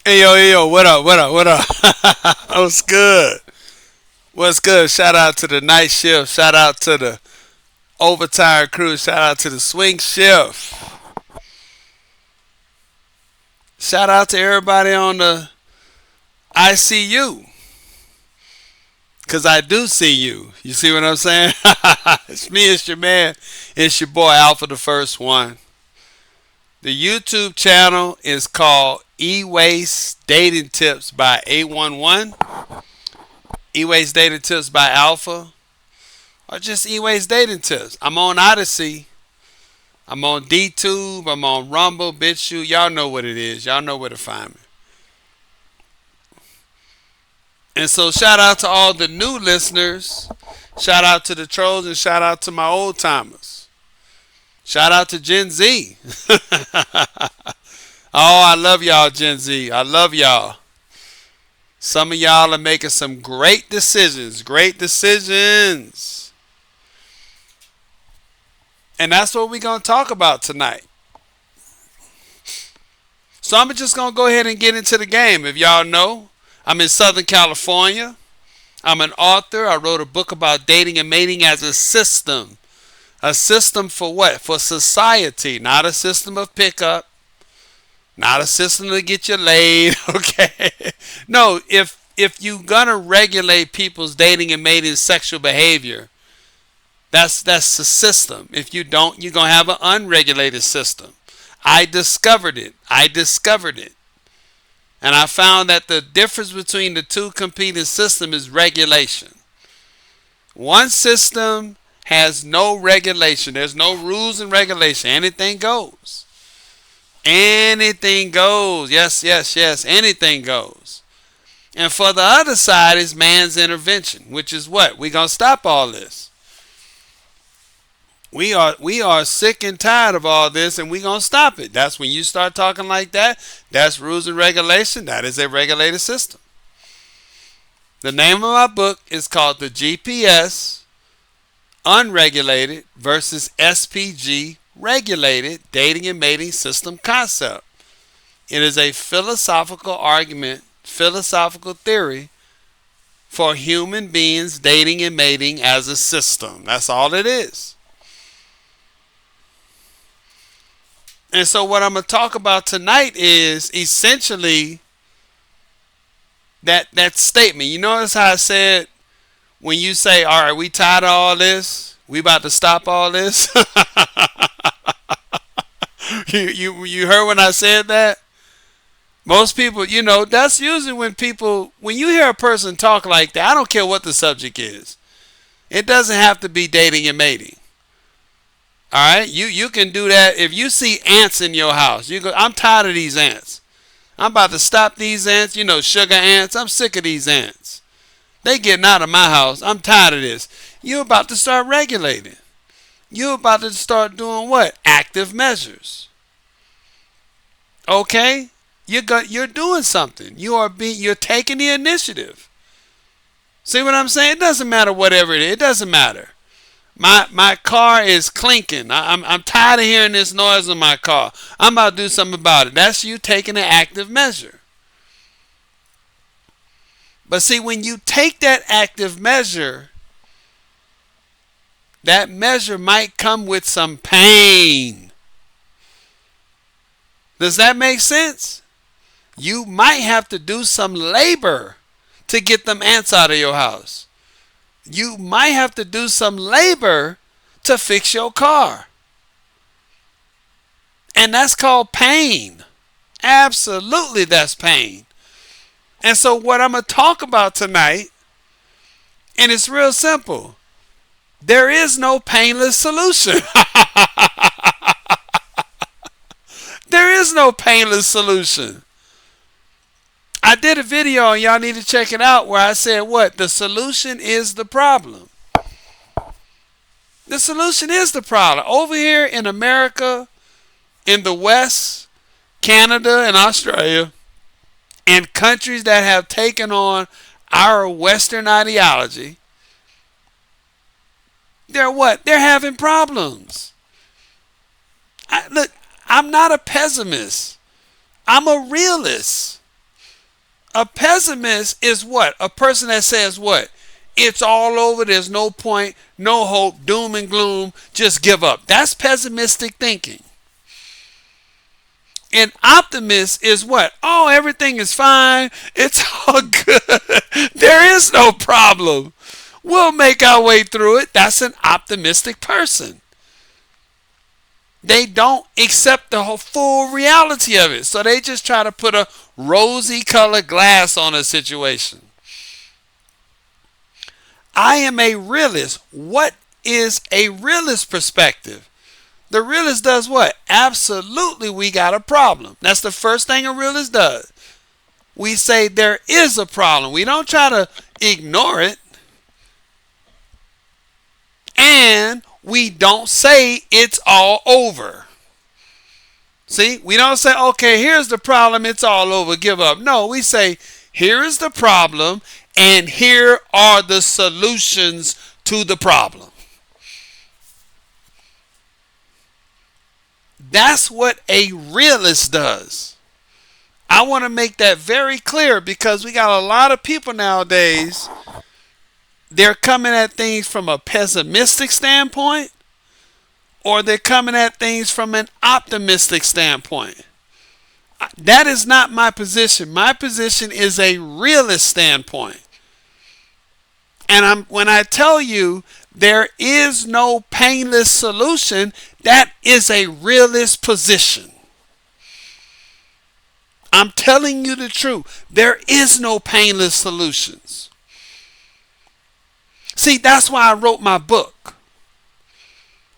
Hey yo, what up, what up, what up? What's good? What's good? Shout out to the night shift. Shout out to the overtime crew. Shout out to the swing shift. Shout out to everybody on the ICU. Cause I do see you. You see what I'm saying? It's me, it's your man. It's your boy Alpha the First One. The YouTube channel is called E-Waste Dating Tips by A11. E-Waste Dating Tips by Alpha. Or just E-Waste Dating Tips. I'm on Odyssey. I'm on DTube. I'm on Rumble, BitChute. Y'all know what it is. Y'all know where to find me. And so shout out to all the new listeners. Shout out to the trolls and shout out to my old timers. Shout out to Gen Z. Oh, I love y'all, Gen Z. I love y'all. Some of y'all are making some great decisions. Great decisions. And that's what we're going to talk about tonight. So I'm just going to go ahead and get into the game. If y'all know, I'm in Southern California. I'm an author. I wrote a book about dating and mating as a system. A system for what? For society. Not a system of pickup. Not a system to get you laid. Okay. No, if you're going to regulate people's dating and mating sexual behavior, that's the system. If you don't, you're going to have an unregulated system. I discovered it. And I found that the difference between the two competing systems is regulation. One system has no regulation. There's no rules and regulation. Anything goes. Anything goes. Yes, yes, yes. Anything goes. And for the other side is man's intervention, which is what? We're going to stop all this. We are sick and tired of all this, and we're going to stop it. That's when you start talking like that. That's rules and regulation. That is a regulated system. The name of my book is called The GPS Unregulated versus SPG Regulated Dating and Mating System Concept. It is a philosophical argument, philosophical theory for human beings dating and mating as a system. That's all it is. And so what I'm going to talk about tonight is essentially that statement. You notice how I said when you say, all right, we tired of all this, we about to stop all this. you heard when I said that? Most people, that's usually when you hear a person talk like that, I don't care what the subject is. It doesn't have to be dating and mating. All right, you can do that if you see ants in your house. You go, I'm tired of these ants. I'm about to stop these ants. Sugar ants. I'm sick of these ants. They getting out of my house. I'm tired of this. You're about to start regulating. You're about to start doing what? Active measures. Okay, you're doing something. You're taking the initiative. See what I'm saying? It doesn't matter whatever it is. It doesn't matter. My car is clinking. I'm tired of hearing this noise in my car. I'm about to do something about it. That's you taking an active measure. But see, when you take that active measure, that measure might come with some pain. Does that make sense? You might have to do some labor to get them ants out of your house. You might have to do some labor to fix your car. And that's called pain. Absolutely, that's pain. And so what I'm going to talk about tonight, and it's real simple. There is no painless solution. There is no painless solution. I did a video, and y'all need to check it out, where I said what? The solution is the problem. The solution is the problem. Over here in America, in the West, Canada, and Australia, and countries that have taken on our Western ideology, they're what? They're having problems. Look, I'm not a pessimist. I'm a realist. A pessimist is what? A person that says what? It's all over, there's no point, no hope, doom and gloom, just give up. That's pessimistic thinking. An optimist is what? Oh, everything is fine. It's all good. There is no problem. We'll make our way through it. That's an optimistic person. They don't accept the whole full reality of it. So they just try to put a rosy colored glass on a situation. I am a realist. What is a realist perspective? The realist does what? Absolutely, we got a problem. That's the first thing a realist does. We say there is a problem. We don't try to ignore it. And we don't say it's all over. See, we don't say, okay, here's the problem, it's all over, give up. No, we say, here is the problem, and here are the solutions to the problem. That's what a realist does. I want to make that very clear because we got a lot of people nowadays, they're coming at things from a pessimistic standpoint, or they're coming at things from an optimistic standpoint. That is not my position. My position is a realist standpoint. And when I tell you there is no painless solution, that is a realist position. I'm telling you the truth. There is no painless solutions. See, that's why I wrote my book.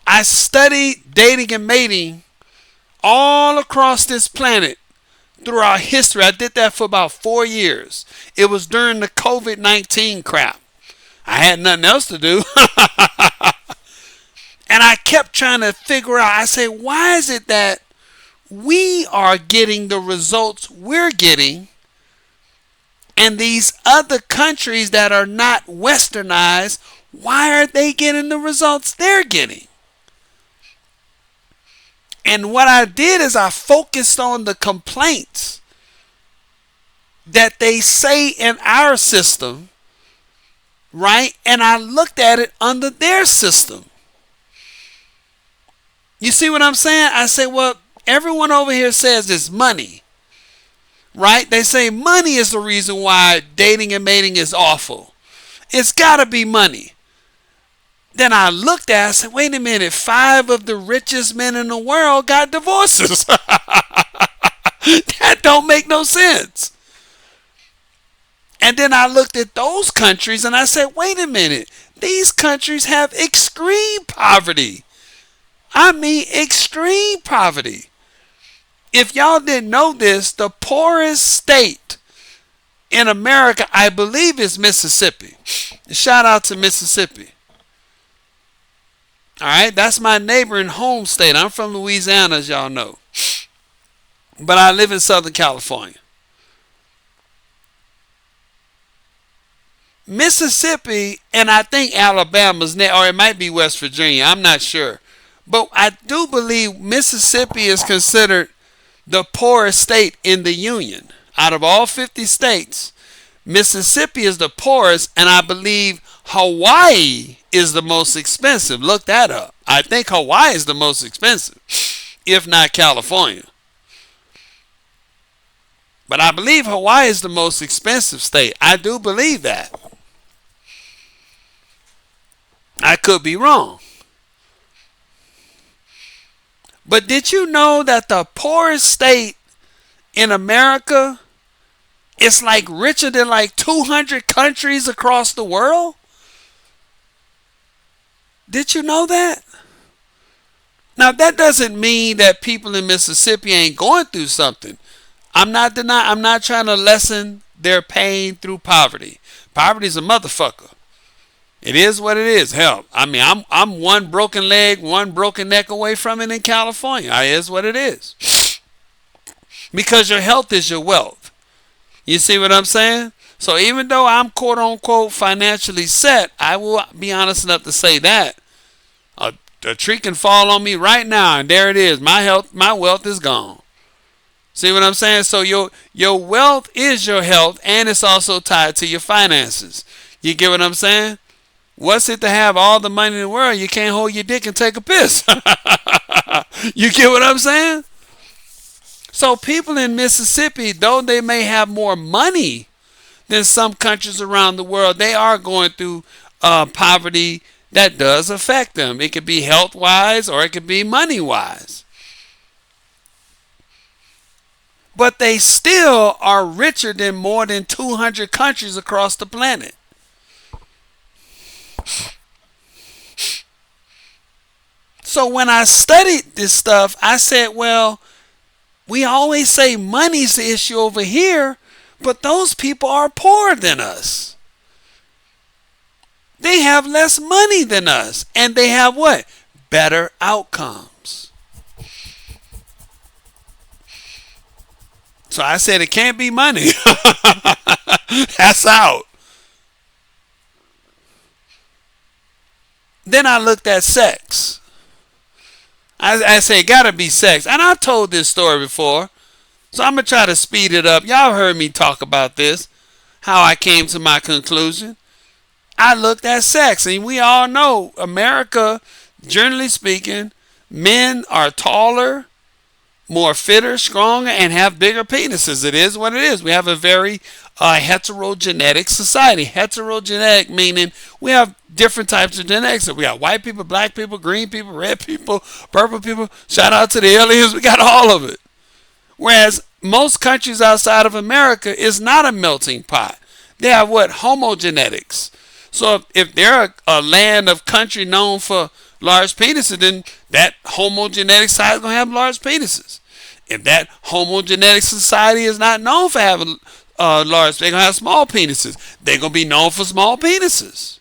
I studied dating and mating all across this planet through our history. I did that for about 4 years. It was during the COVID-19 crap. I had nothing else to do. And I kept trying to figure out, I say, why is it that we are getting the results we're getting, and these other countries that are not westernized, why are they getting the results they're getting? And what I did is I focused on the complaints that they say in our system, right? And I looked at it under their system. You see what I'm saying? I say, well, everyone over here says it's money, right? They say money is the reason why dating and mating is awful. It's got to be money. Then I looked at it, I said, wait a minute, 5 of the richest men in the world got divorces. That don't make no sense. And then I looked at those countries and I said, wait a minute, these countries have extreme poverty. I mean, extreme poverty. If y'all didn't know this, the poorest state in America, I believe, is Mississippi. Shout out to Mississippi. All right, that's my neighboring home state. I'm from Louisiana, as y'all know. But I live in Southern California. Mississippi, and I think Alabama's next, or it might be West Virginia. I'm not sure. But I do believe Mississippi is considered the poorest state in the Union. Out of all 50 states, Mississippi is the poorest, and I believe Hawaii is the most expensive. Look that up. I think Hawaii is the most expensive, if not California. But I believe Hawaii is the most expensive state. I do believe that. I could be wrong. But did you know that the poorest state in America is like richer than like 200 countries across the world? Did you know that? Now that doesn't mean that people in Mississippi ain't going through something. I'm not trying to lessen their pain through poverty. Poverty's a motherfucker. It is what it is. Hell, I mean, I'm one broken leg, one broken neck away from it in California. It is what it is. Because your health is your wealth. You see what I'm saying? So even though I'm quote unquote financially set, I will be honest enough to say that a tree can fall on me right now and there it is. My wealth is gone. See what I'm saying? So your wealth is your health, and it's also tied to your finances. You get what I'm saying? What's it to have all the money in the world? You can't hold your dick and take a piss. You get what I'm saying? So people in Mississippi, though they may have more money than some countries around the world, they are going through poverty that does affect them. It could be health wise or it could be money wise. But they still are richer than more than 200 countries across the planet. So when I studied this stuff, I said, well, we always say money's the issue over here, but those people are poorer than us. They have less money than us, and they have what? Better outcomes. So I said it can't be money. That's out. Then I looked at sex. I say it gotta be sex. And I've told this story before, so I'm gonna try to speed it up. Y'all heard me talk about this, how I came to my conclusion. I looked at sex, and we all know America, generally speaking, men are taller, more fitter, stronger, and have bigger penises. It is what it is. We have a very heterogenetic society. Heterogenetic meaning we have different types of genetics. We got white people, black people, green people, red people, purple people. Shout out to the aliens. We got all of it. Whereas most countries outside of America is not a melting pot. They have what? Homogenetics. So if they're a land of country known for large penises, then that homogenetic side is going to have large penises. If that homogenetic society is not known for having large, they're going to have small penises. They're going to be known for small penises.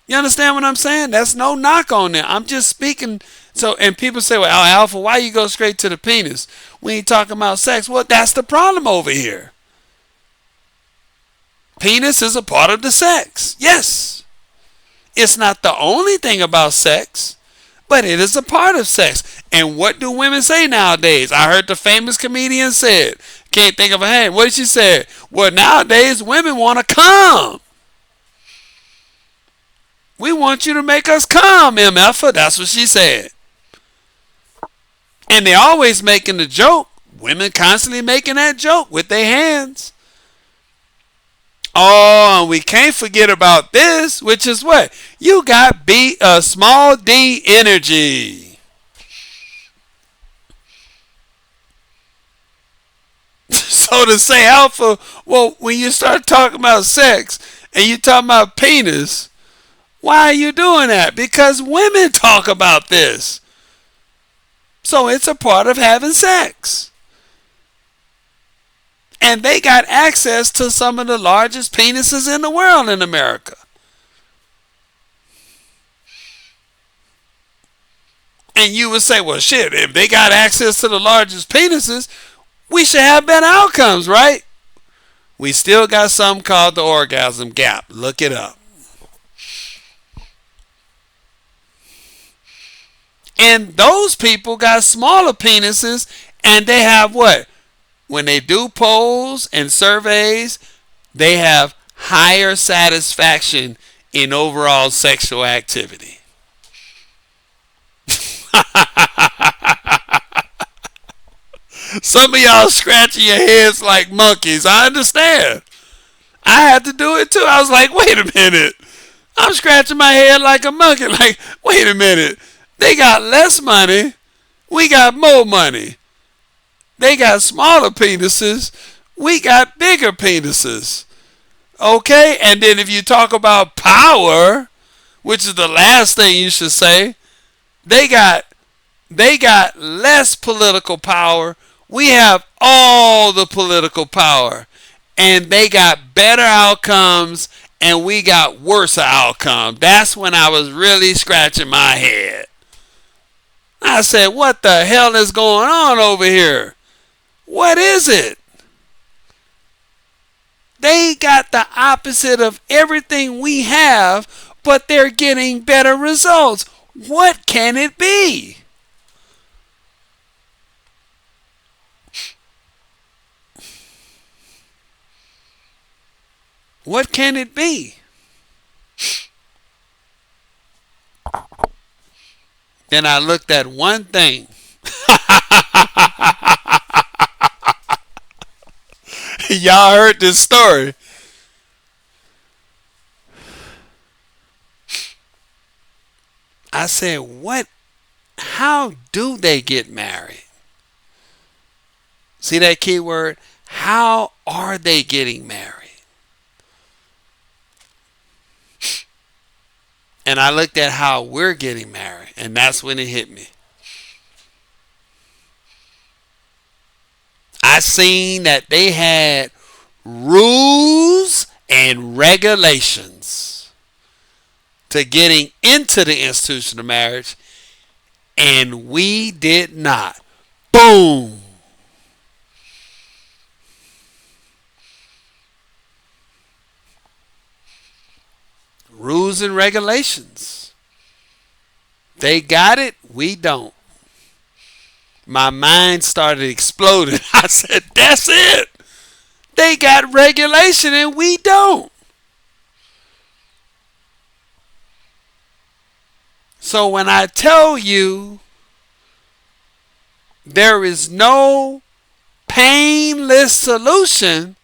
You understand what I'm saying? That's no knock on them. I'm just speaking. So, and people say, well, Alpha, why you go straight to the penis when you talking about sex? Well, that's the problem over here. Penis is a part of the sex. Yes. It's not the only thing about sex, but it is a part of sex. And what do women say nowadays? I heard the famous comedian said, can't think of her name. What did she say? Well, nowadays women want to come. We want you to make us come, MF. That's what she said. And they're always making the joke. Women constantly making that joke with their hands. Oh, and we can't forget about this, which is what? You got small d energy. So to say Alpha, well, when you start talking about sex and you talking about penis, why are you doing that? Because women talk about this. So it's a part of having sex. And they got access to some of the largest penises in the world in America. And you would say, well, shit, if they got access to the largest penises, we should have better outcomes, right? We still got something called the orgasm gap. Look it up. And those people got smaller penises, and they have what? When they do polls and surveys, they have higher satisfaction in overall sexual activity. Some of y'all scratching your heads like monkeys. I understand. I had to do it too. I was like, wait a minute. I'm scratching my head like a monkey. Like, wait a minute. They got less money. We got more money. They got smaller penises. We got bigger penises. Okay? And then if you talk about power, which is the last thing you should say, they got less political power. We have all the political power. And they got better outcomes, and we got worse outcomes. That's when I was really scratching my head. I said, what the hell is going on over here? What is it? They got the opposite of everything we have, but they're getting better results. What can it be? What can it be? Then I looked at one thing. Y'all heard this story. I said, what? How do they get married? See that key word? How are they getting married? And I looked at how we're getting married, and that's when it hit me. I seen that they had rules and regulations to getting into the institution of marriage, and we did not. Boom. Rules and regulations. They got it, we don't. My mind started exploding. I said, that's it. They got regulation and we don't. So when I tell you there is no painless solution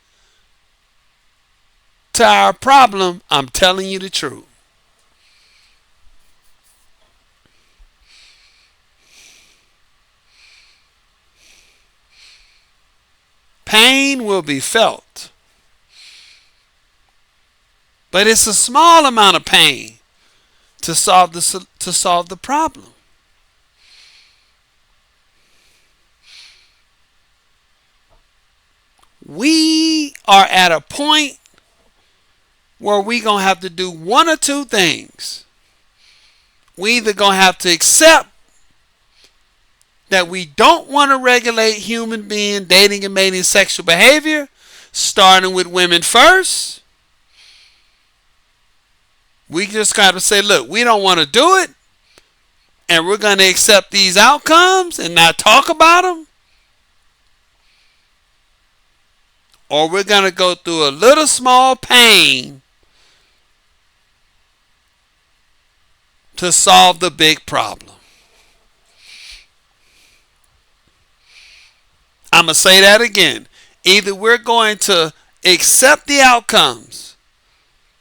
to our problem, I'm telling you the truth. Pain will be felt, but it's a small amount of pain to solve the problem. We are at a point where we gonna have to do one or two things. We either gonna have to accept that we don't want to regulate human being dating and mating sexual behavior, starting with women first. We just got to say, look, we don't want to do it, and we're going to accept these outcomes and not talk about them. Or we're going to go through a little small pain to solve the big problem. I'm going to say that again. Either we're going to accept the outcomes.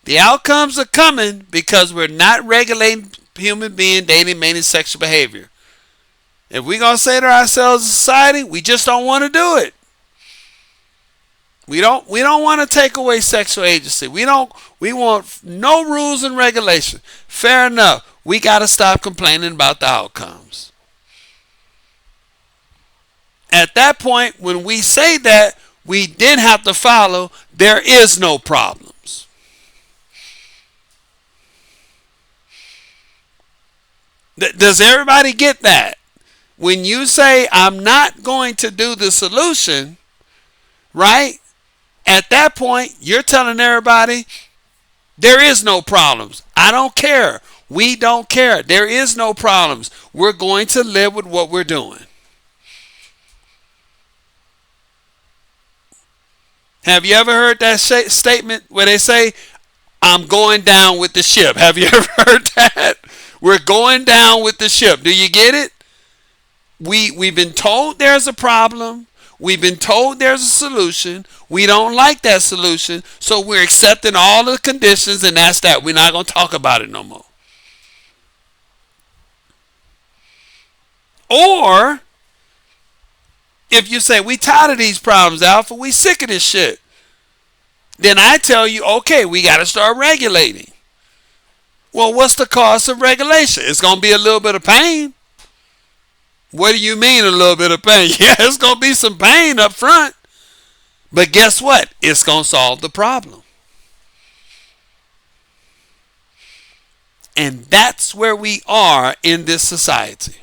The outcomes are coming because we're not regulating human being dating, mating, sexual behavior. If we're going to say to ourselves as a society, we just don't want to do it. We don't want to take away sexual agency. We want no rules and regulations. Fair enough. We got to stop complaining about the outcomes. At that point, when we say that, we then have to follow, there is no problems. Does everybody get that? When you say, I'm not going to do the solution, right? At that point, you're telling everybody, there is no problems. I don't care. We don't care. There is no problems. We're going to live with what we're doing. Have you ever heard that statement where they say, I'm going down with the ship? Have you ever heard that? We're going down with the ship. Do you get it? We've been told there's a problem. We've been told there's a solution. We don't like that solution, so we're accepting all the conditions, and that's that. We're not going to talk about it no more. Or if you say, we tired of these problems, Alpha, we sick of this shit, then I tell you, okay, we got to start regulating. Well, what's the cost of regulation? It's going to be a little bit of pain. What do you mean a little bit of pain? Yeah, it's going to be some pain up front. But guess what? It's going to solve the problem. And that's where we are in this society.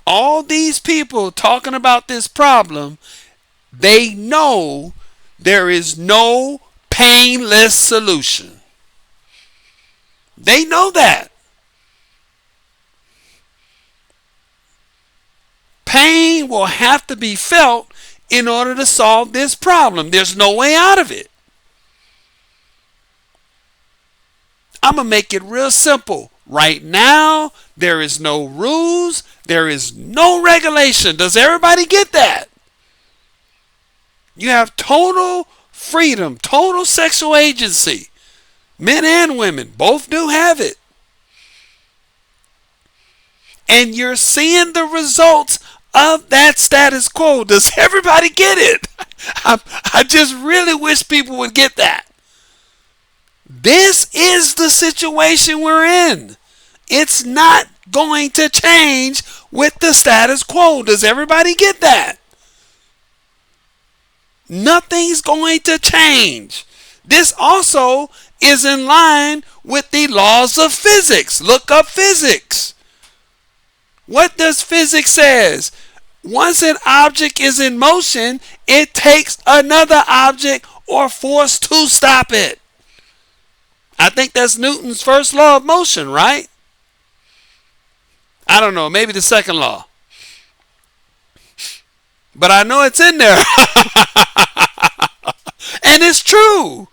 All these people talking about this problem, they know there is no painless solution. They know that. Pain will have to be felt in order to solve this problem. There's no way out of it. I'm going to make it real simple. Right now, there is no rules. There is no regulation. Does everybody get that? You have total freedom, total sexual agency. Men and women both do have it. And you're seeing the results of that status quo. Does everybody get it? I just really wish people would get that. This is the situation we're in. It's not going to change with the status quo. Does everybody get that? Nothing's going to change. This also is in line with the laws of physics. Look up physics. What does physics says? Once an object is in motion, it takes another object or force to stop it. I think that's Newton's first law of motion, right? I don't know, maybe the second law. But I know it's in there. And it's true.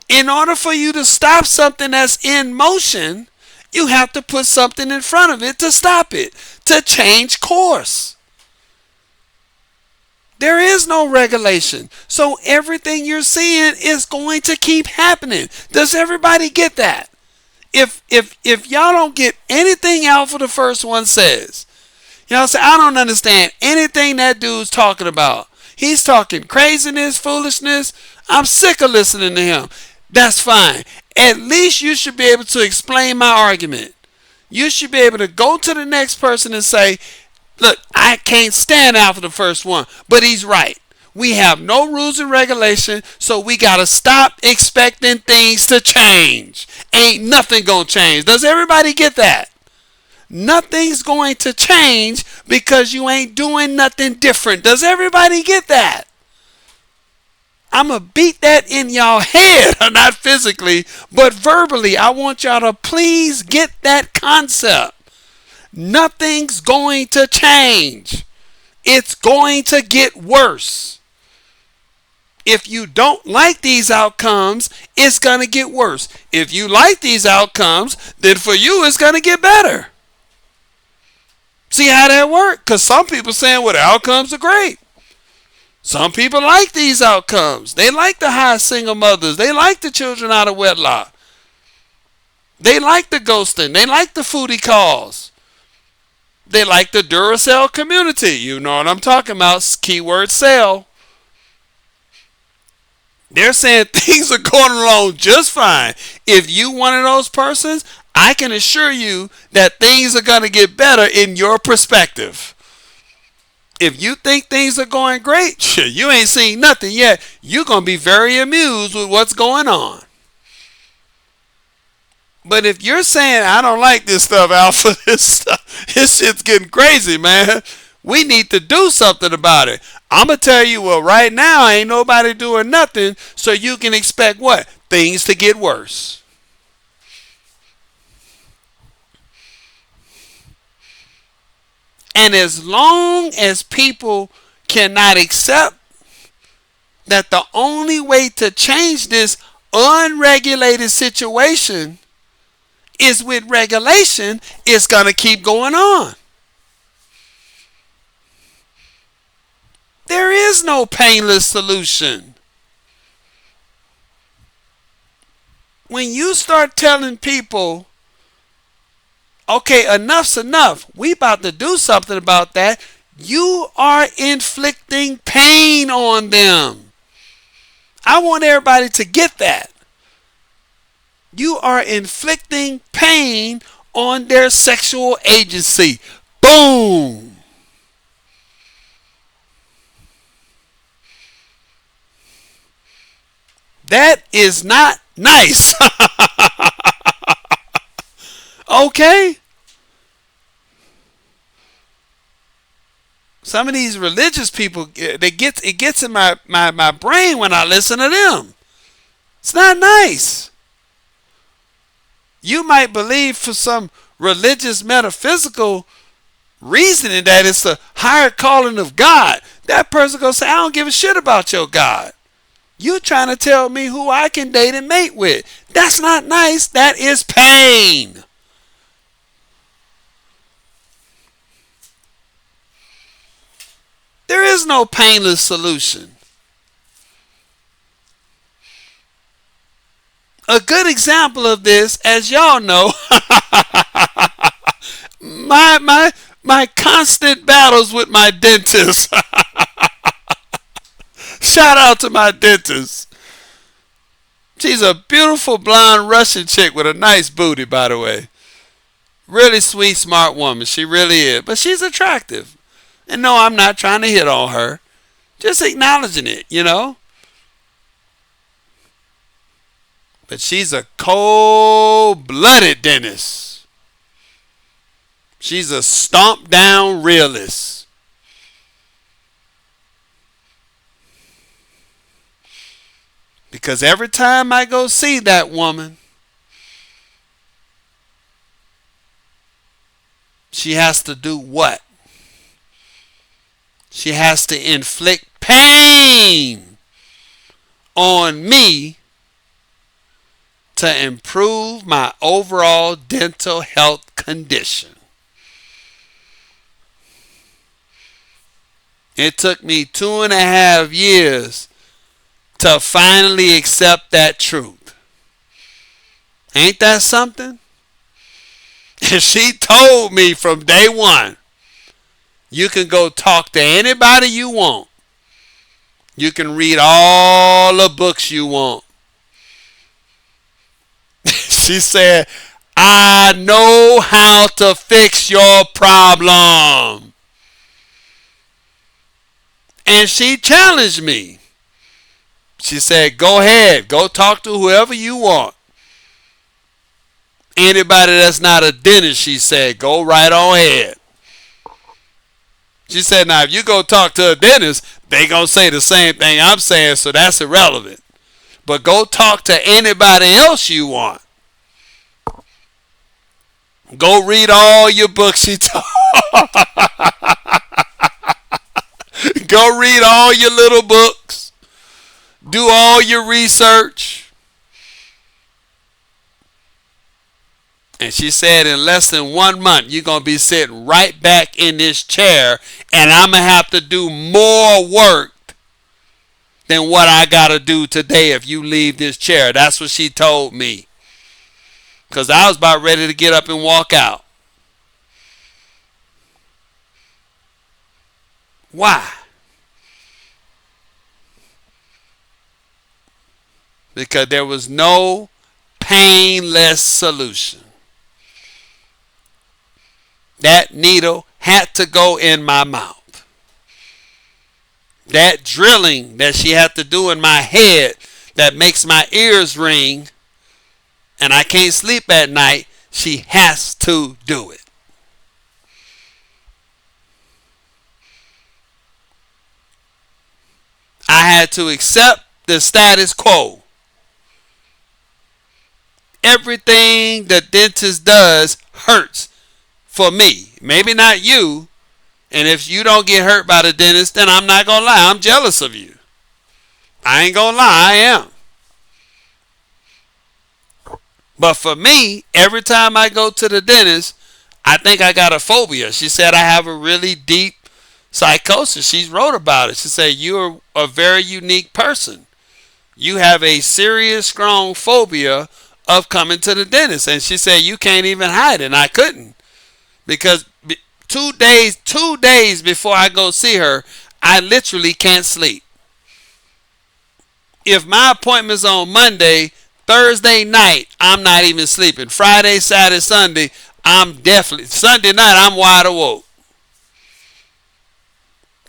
In order for you to stop something that's in motion, you have to put something in front of it to stop it, to change course. There is no regulation. So everything you're seeing is going to keep happening. Does everybody get that? If y'all don't get anything Alpha the first one says, y'all say, I don't understand anything that dude's talking about. He's talking craziness, foolishness. I'm sick of listening to him. That's fine. At least you should be able to explain my argument. You should be able to go to the next person and say, look, I can't stand Alpha the first one, but he's right. We have no rules and regulation, so we got to stop expecting things to change. Ain't nothing going to change. Does everybody get that? Nothing's going to change because you ain't doing nothing different. Does everybody get that? I'm going to beat that in y'all head, not physically, but verbally. I want y'all to please get that concept. Nothing's going to change. It's going to get worse. If you don't like these outcomes, it's going to get worse. If you like these outcomes, then for you, it's going to get better. See how that works? Because some people saying, well, the outcomes are great. Some people like these outcomes. They like the high single mothers. They like the children out of wedlock. They like the ghosting. They like the foodie calls. They like the Duracell community. You know what I'm talking about. Keyword sell. They're saying things are going along just fine. If you one of those persons, I can assure you that things are going to get better in your perspective. If you think things are going great, you ain't seen nothing yet. You're going to be very amused with what's going on. But if you're saying, I don't like this stuff, Alpha, this shit's getting crazy, man. We need to do something about it. I'm going to tell you, well, right now, ain't nobody doing nothing, so you can expect what? Things to get worse. And as long as people cannot accept that the only way to change this unregulated situation is with regulation, it's going to keep going on. There is no painless solution. When you start telling people, okay, enough's enough, we about to do something about that, you are inflicting pain on them. I want everybody to get that. You are inflicting pain on their sexual agency. Boom. That is not nice. Okay? Some of these religious people, it gets in my brain when I listen to them. It's not nice. You might believe for some religious metaphysical reasoning that it's a higher calling of God, that person gonna say, I don't give a shit about your God. You trying to tell me who I can date and mate with. That's not nice. That is pain. There is no painless solution. A good example of this, as y'all know, my constant battles with my dentist. Shout out to my dentist. She's a beautiful blonde Russian chick with a nice booty, by the way. Really sweet, smart woman. She really is. But she's attractive. And no, I'm not trying to hit on her. Just acknowledging it, you know. But she's a cold-blooded dentist. She's a stomp-down realist. Because every time I go see that woman, she has to do what? She has to inflict pain on me to improve my overall dental health condition. It took me 2.5 years to finally accept that truth. Ain't that something? And she told me from day one, you can go talk to anybody you want. You can read all the books you want. She said, I know how to fix your problem. And she challenged me. She said, go ahead. Go talk to whoever you want. Anybody that's not a dentist, she said, go right on ahead. She said, now, if you go talk to a dentist, they going to say the same thing I'm saying, so that's irrelevant. But go talk to anybody else you want. Go read all your books, she told. Go read all your little books. Do all your research. And she said in less than 1 month, you're going to be sitting right back in this chair, and I'm going to have to do more work than what I got to do today if you leave this chair. That's what she told me. Because I was about ready to get up and walk out. Why? Because there was no painless solution. That needle had to go in my mouth. That drilling that she had to do in my head that makes my ears ring and I can't sleep at night, she has to do it. I had to accept the status quo. Everything the dentist does hurts for me. Maybe not you. And if you don't get hurt by the dentist, then I'm not going to lie. I'm jealous of you. I ain't going to lie. I am. But for me, every time I go to the dentist, I think I got a phobia. She said I have a really deep psychosis. She wrote about it. She said, you're a very unique person. You have a serious, strong phobia of coming to the dentist. And she said, you can't even hide it. And I couldn't. Because 2 days before I go see her, I literally can't sleep. If my appointment's on Monday, Thursday night, I'm not even sleeping. Friday, Saturday, Sunday, Sunday night, I'm wide awake.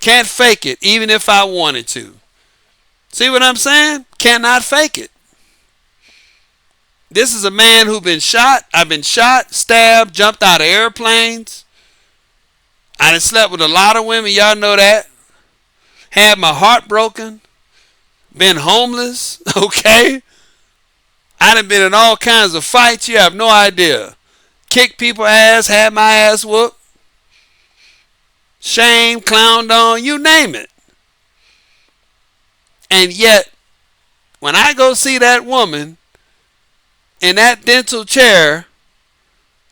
Can't fake it, even if I wanted to. See what I'm saying? Cannot fake it. This is a man who's been shot. I've been shot, stabbed, jumped out of airplanes. I done slept with a lot of women. Y'all know that. Had my heart broken. Been homeless. Okay. I done been in all kinds of fights. You have no idea. Kicked people's ass. Had my ass whooped. shame, clowned on, you name it. And yet, when I go see that woman in that dental chair,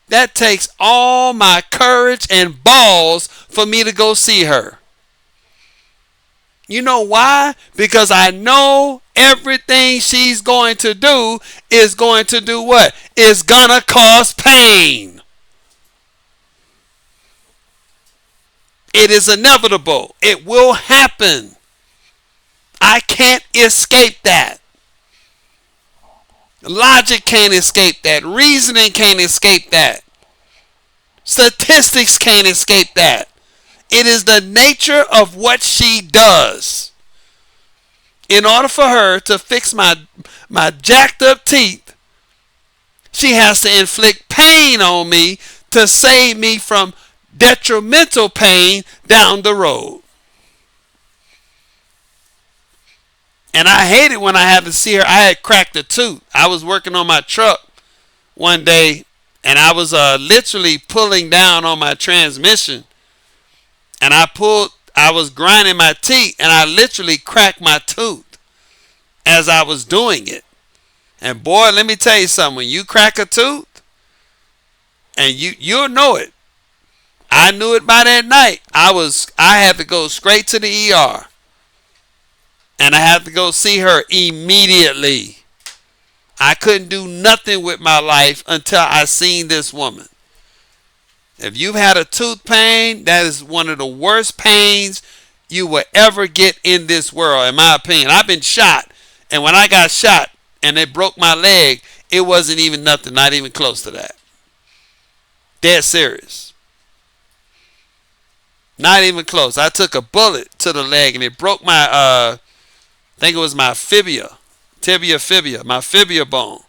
that takes all my courage and balls for me to go see her. You know why? Because I know everything she's going to do is going to do what? Is gonna cause pain. It is inevitable. It will happen. I can't escape that. Logic can't escape that. Reasoning can't escape that. Statistics can't escape that. It is the nature of what she does. In order for her to fix my jacked up teeth, she has to inflict pain on me to save me from detrimental pain down the road. And I hate it when I have to see her. I had cracked a tooth. I was working on my truck one day, and I was literally pulling down on my transmission. And I was grinding my teeth, and I literally cracked my tooth as I was doing it. And boy, let me tell you something. When you crack a tooth, and you'll know it. I knew it by that night. I had to go straight to the ER. And I had to go see her immediately. I couldn't do nothing with my life until I seen this woman. If you've had a tooth pain, that is one of the worst pains you will ever get in this world, in my opinion. I've been shot, and when I got shot and it broke my leg, it wasn't even nothing, not even close to that. Dead serious. Not even close. I took a bullet to the leg and it broke my, I think it was my fibia, my fibia bone.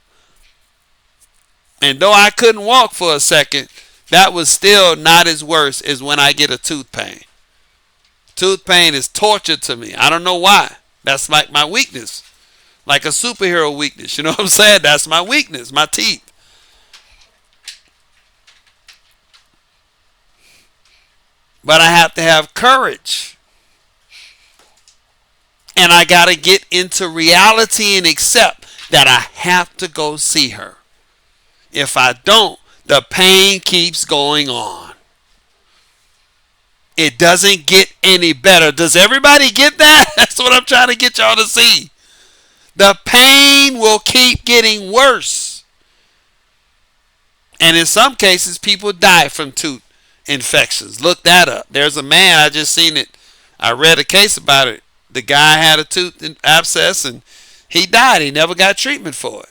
And though I couldn't walk for a second, that was still not as worse as when I get a tooth pain. Tooth pain is torture to me. I don't know why. That's like my weakness. Like a superhero weakness. You know what I'm saying? That's my weakness, my teeth. But I have to have courage. And I got to get into reality and accept that I have to go see her. If I don't, the pain keeps going on. It doesn't get any better. Does everybody get that? That's what I'm trying to get y'all to see. The pain will keep getting worse. And in some cases, people die from tooth infections. Look that up. There's a man, I just seen it. I read a case about it. The guy had a tooth abscess and he died. He never got treatment for it.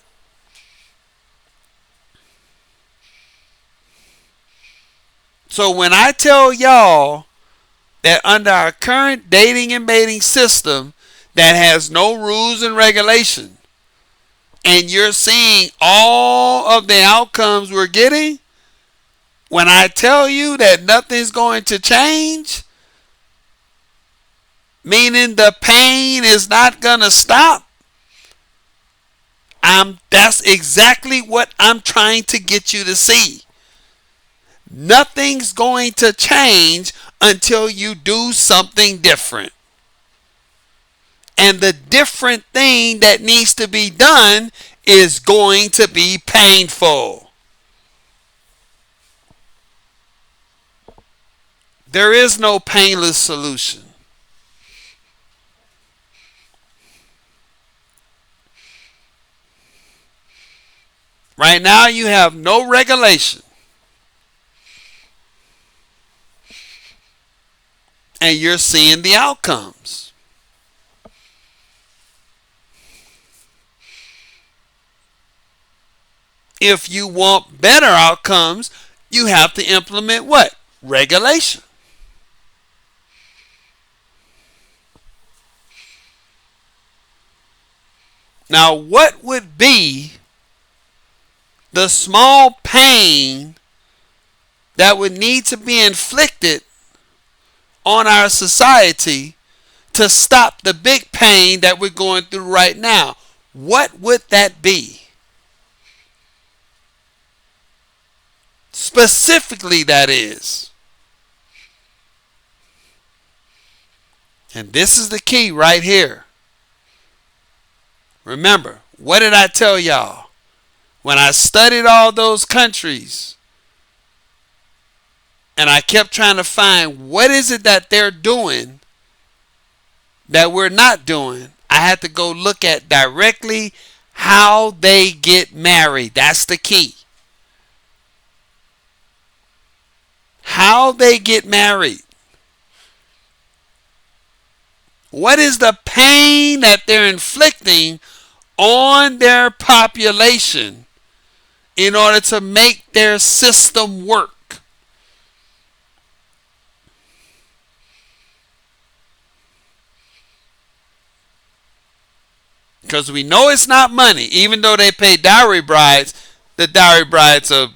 So when I tell y'all that under our current dating and mating system that has no rules and regulation, and you're seeing all of the outcomes we're getting, when I tell you that nothing's going to change, meaning the pain is not going to stop, that's exactly what I'm trying to get you to see. Nothing's going to change until you do something different. And the different thing that needs to be done is going to be painful. There is no painless solution. Right now you have no regulation. And you're seeing the outcomes. If you want better outcomes, you have to implement what? Regulation. Now, what would be the small pain that would need to be inflicted on our society to stop the big pain that we're going through right now? What would that be? Specifically, that is. And this is the key right here. Remember, what did I tell y'all? When I studied all those countries and I kept trying to find what is it that they're doing that we're not doing, I had to go look at directly how they get married. That's the key. How they get married. What is the pain that they're inflicting on their population in order to make their system work? Because we know it's not money. Even though they pay dowry brides, the dowry brides are,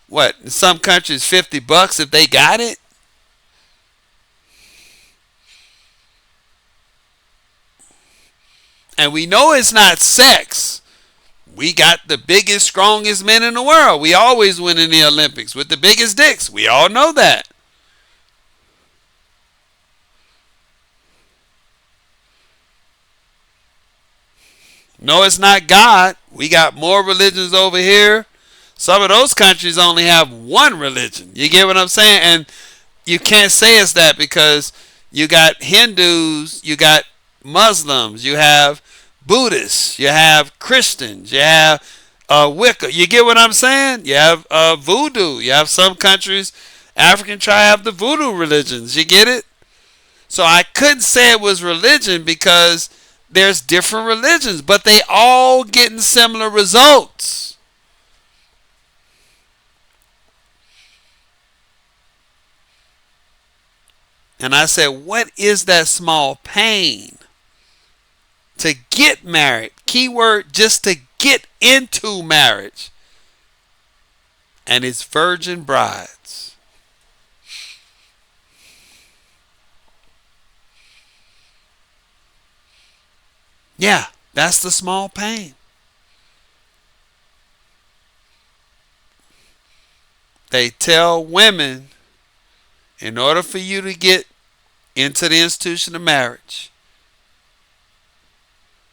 what, in some countries $50 if they got it? And we know it's not sex. We got the biggest, strongest men in the world. We always win in the Olympics with the biggest dicks. We all know that. No, it's not God. We got more religions over here. Some of those countries only have one religion. You get what I'm saying? And you can't say it's that because you got Hindus, you got Muslims, you have Buddhists, you have Christians, you have Wicca. You get what I'm saying? You have voodoo. You have some countries, African tribe have the voodoo religions. You get it? So I couldn't say it was religion because there's different religions, but they all getting similar results. And I said, what is that small pain to get married? Keyword, just to get into marriage. And it's virgin brides. Yeah, that's the small pain. They tell women, in order for you to get into the institution of marriage,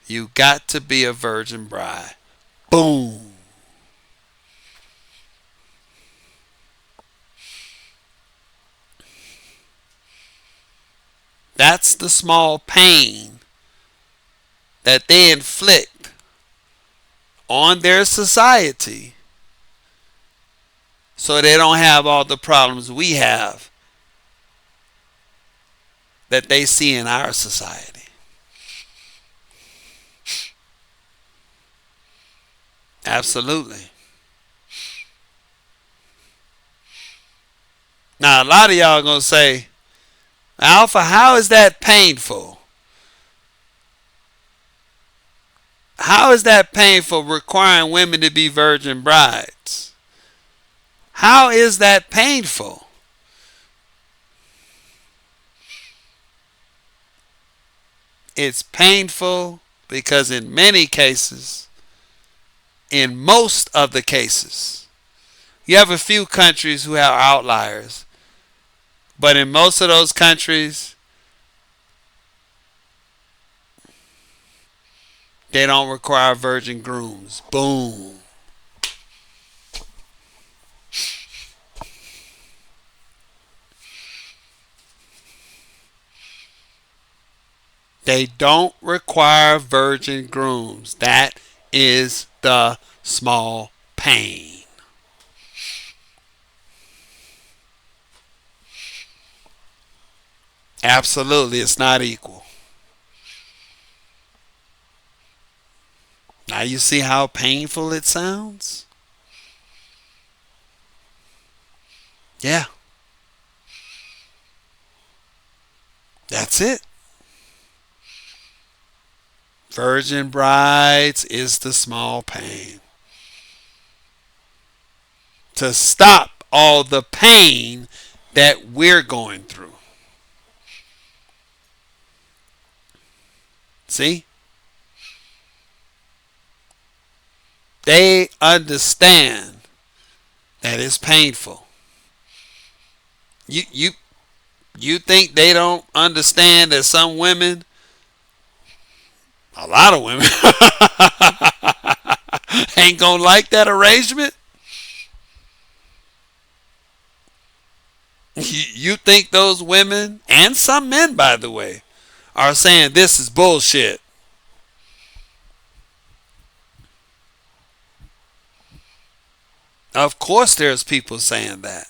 you got to be a virgin bride. Boom. That's the small pain that they inflict on their society so they don't have all the problems we have that they see in our society. Absolutely. Now, a lot of y'all are going to say, Alpha, how is that painful? How is that painful requiring women to be virgin brides? How is that painful? It's painful because in many cases, in most of the cases, you have a few countries who have outliers, but in most of those countries, they don't require virgin grooms. Boom. They don't require virgin grooms. That is the small pain. Absolutely, it's not equal. Now you see how painful it sounds? Yeah. That's it. Virgin brides is the small pain. To stop all the pain that we're going through. See? They understand that it's painful. You You think they don't understand that some women, a lot of women, ain't gonna like that arrangement? You think those women, and some men by the way, are saying this is bullshit? Of course there's people saying that.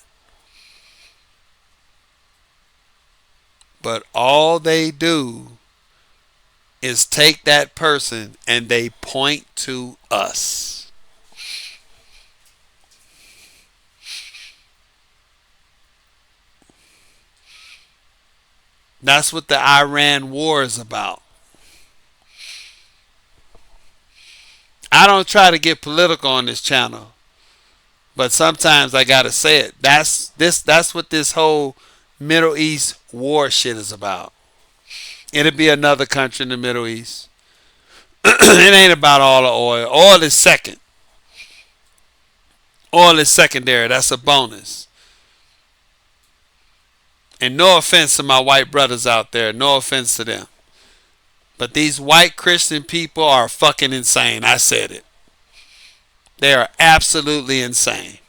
But all they do is take that person and they point to us. That's what the Iran war is about. I don't try to get political on this channel, but sometimes I gotta say it. That's what this whole Middle East war shit is about. It'll be another country in the Middle East. It ain't about all the oil. Oil is second. Oil is secondary. That's a bonus. And no offense to my white brothers out there. No offense to them. But these white Christian people are fucking insane. I said it. They are absolutely insane.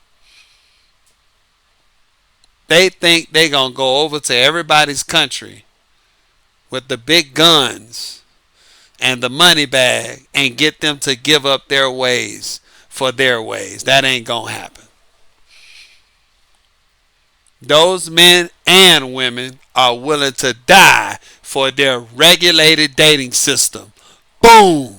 They think they gonna go over to everybody's country with the big guns and the money bag and get them to give up their ways for their ways. That ain't gonna happen. Those men and women are willing to die for their regulated dating system. Boom.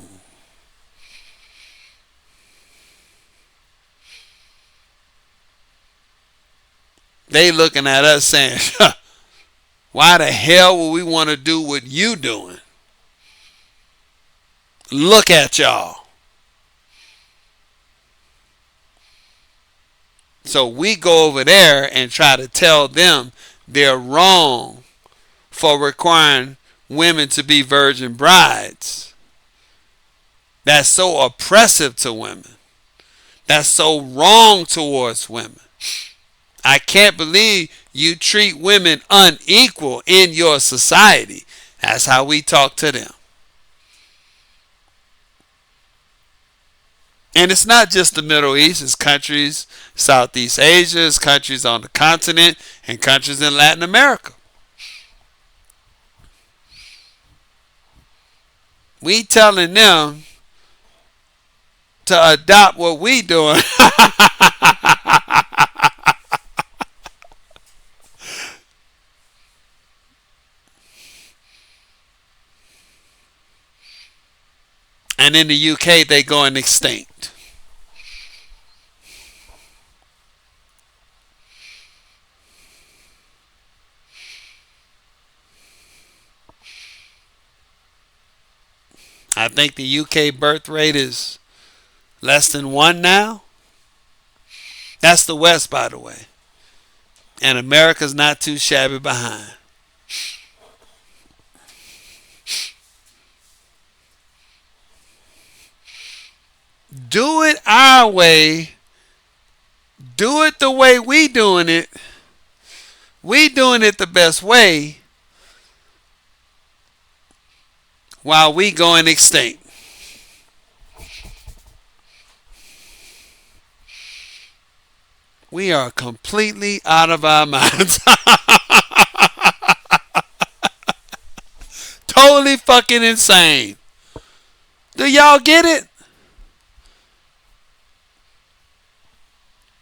They looking at us saying, why the hell would we want to do what you doing? Look at y'all. So we go over there and try to tell them they're wrong for requiring women to be virgin brides. That's so oppressive to women. That's so wrong towards women. I can't believe you treat women unequal in your society. That's how we talk to them. And it's not just the Middle East. It's countries, Southeast Asia, it's countries on the continent, and countries in Latin America. We telling them to adopt what we doing. And in the UK, they going extinct. I think the UK birth rate is less than 1 now. That's the West, by the way. And America's not too shabby behind. Do it our way. Do it the way we doing it. We doing it the best way while we going extinct. We are completely out of our minds. Totally fucking insane. Do y'all get it?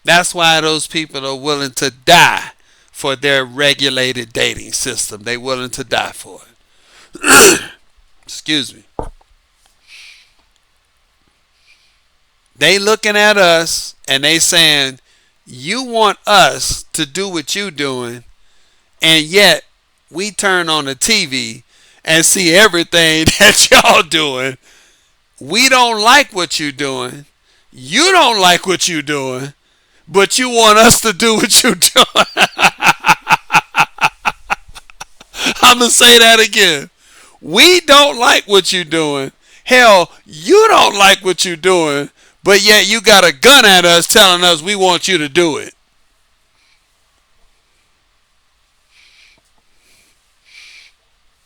That's why those people are willing to die for their regulated dating system. They're willing to die for it. Excuse me. They looking at us and they saying, you want us to do what you doing, and yet we turn on the TV and see everything that y'all doing. We don't like what you doing. You don't like what you doing. But you want us to do what you're doing. I'm going to say that again. We don't like what you're doing. Hell, you don't like what you're doing. But yet you got a gun at us telling us we want you to do it.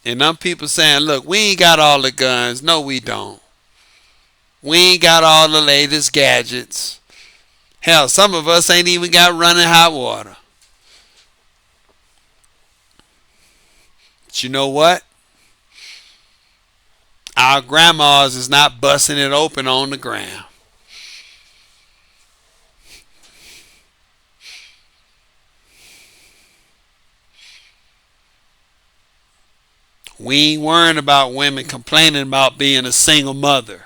And them people saying, look, we ain't got all the guns. No, we don't. We ain't got all the latest gadgets. Hell, some of us ain't even got running hot water. But you know what? Our grandmas is not busting it open on the ground. We ain't worrying about women complaining about being a single mother.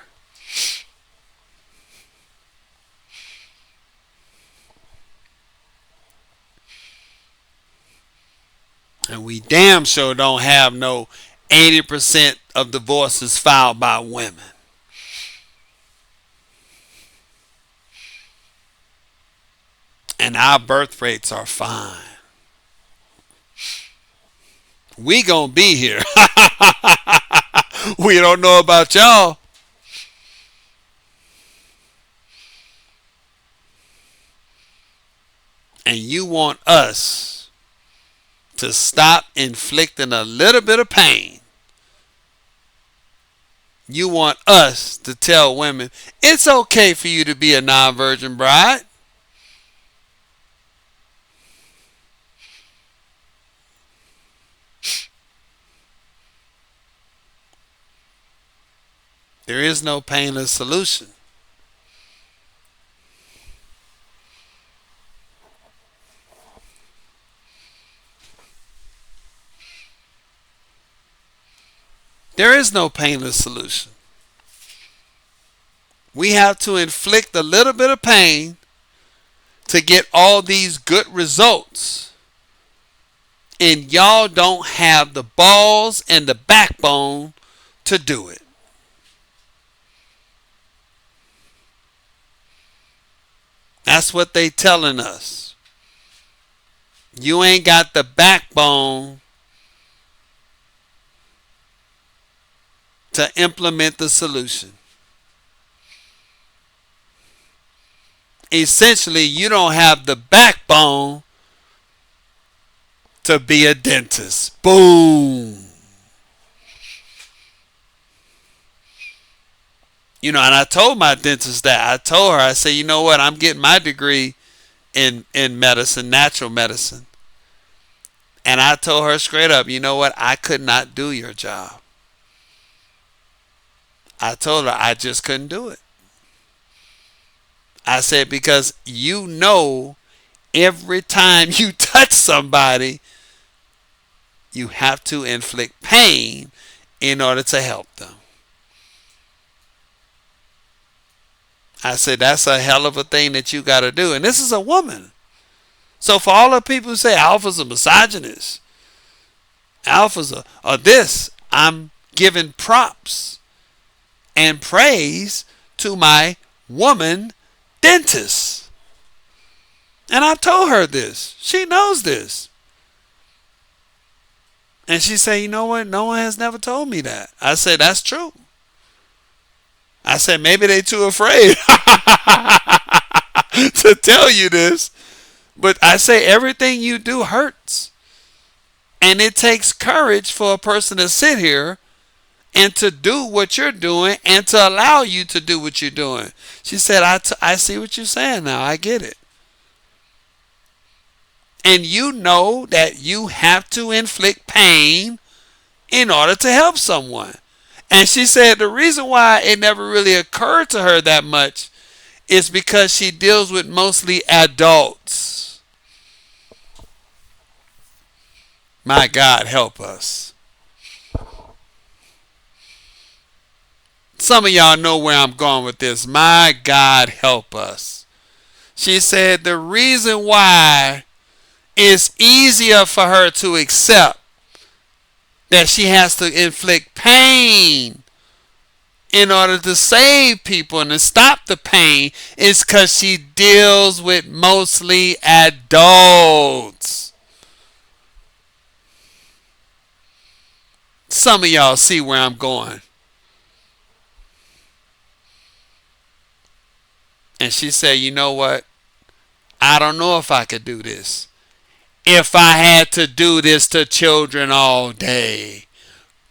And we damn sure don't have no 80% of divorces filed by women. And our birth rates are fine. We gonna be here. We don't know about y'all. And you want us to stop inflicting a little bit of pain. You want us to tell women, it's okay for you to be a non-virgin bride. There is no painless solution. There is no painless solution. We have to inflict a little bit of pain to get all these good results. And y'all don't have the balls and the backbone to do it. That's what they telling us. You ain't got the backbone to implement the solution. Essentially, you don't have the backbone to be a dentist. Boom. And I told my dentist that. I told her, I said, you know what? I'm getting my degree in medicine, natural medicine. And I told her straight up, you know what? I could not do your job. I told her I just couldn't do it. I said, because every time you touch somebody, you have to inflict pain in order to help them. I said, that's a hell of a thing that you got to do. And this is a woman. So for all the people who say Alpha's a misogynist, Alpha's are this, I'm giving props and praise to my woman dentist. And I told her this. She knows this. And she said, you know what? No one has never told me that. I said, that's true. I said, maybe they too afraid to tell you this. But I say everything you do hurts. And it takes courage for a person to sit here and to do what you're doing and to allow you to do what you're doing. She said, I see what you're saying now. I get it. And you know that you have to inflict pain in order to help someone. And she said the reason why it never really occurred to her that much is because she deals with mostly adults. My God, help us. Some of y'all know where I'm going with this. My God, help us. She said the reason why it's easier for her to accept that she has to inflict pain in order to save people and to stop the pain is because she deals with mostly adults. Some of y'all see where I'm going. And she said, you know what? I don't know if I could do this. If I had to do this to children all day.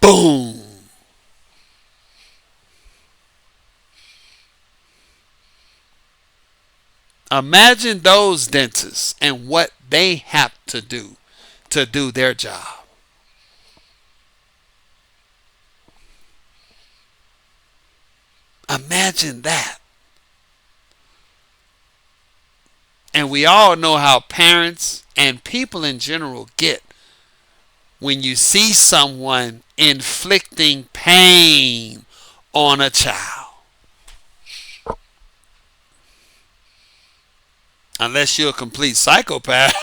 Boom. Imagine those dentists and what they have to do their job. Imagine that. And we all know how parents and people in general get when you see someone inflicting pain on a child. Unless you're a complete psychopath,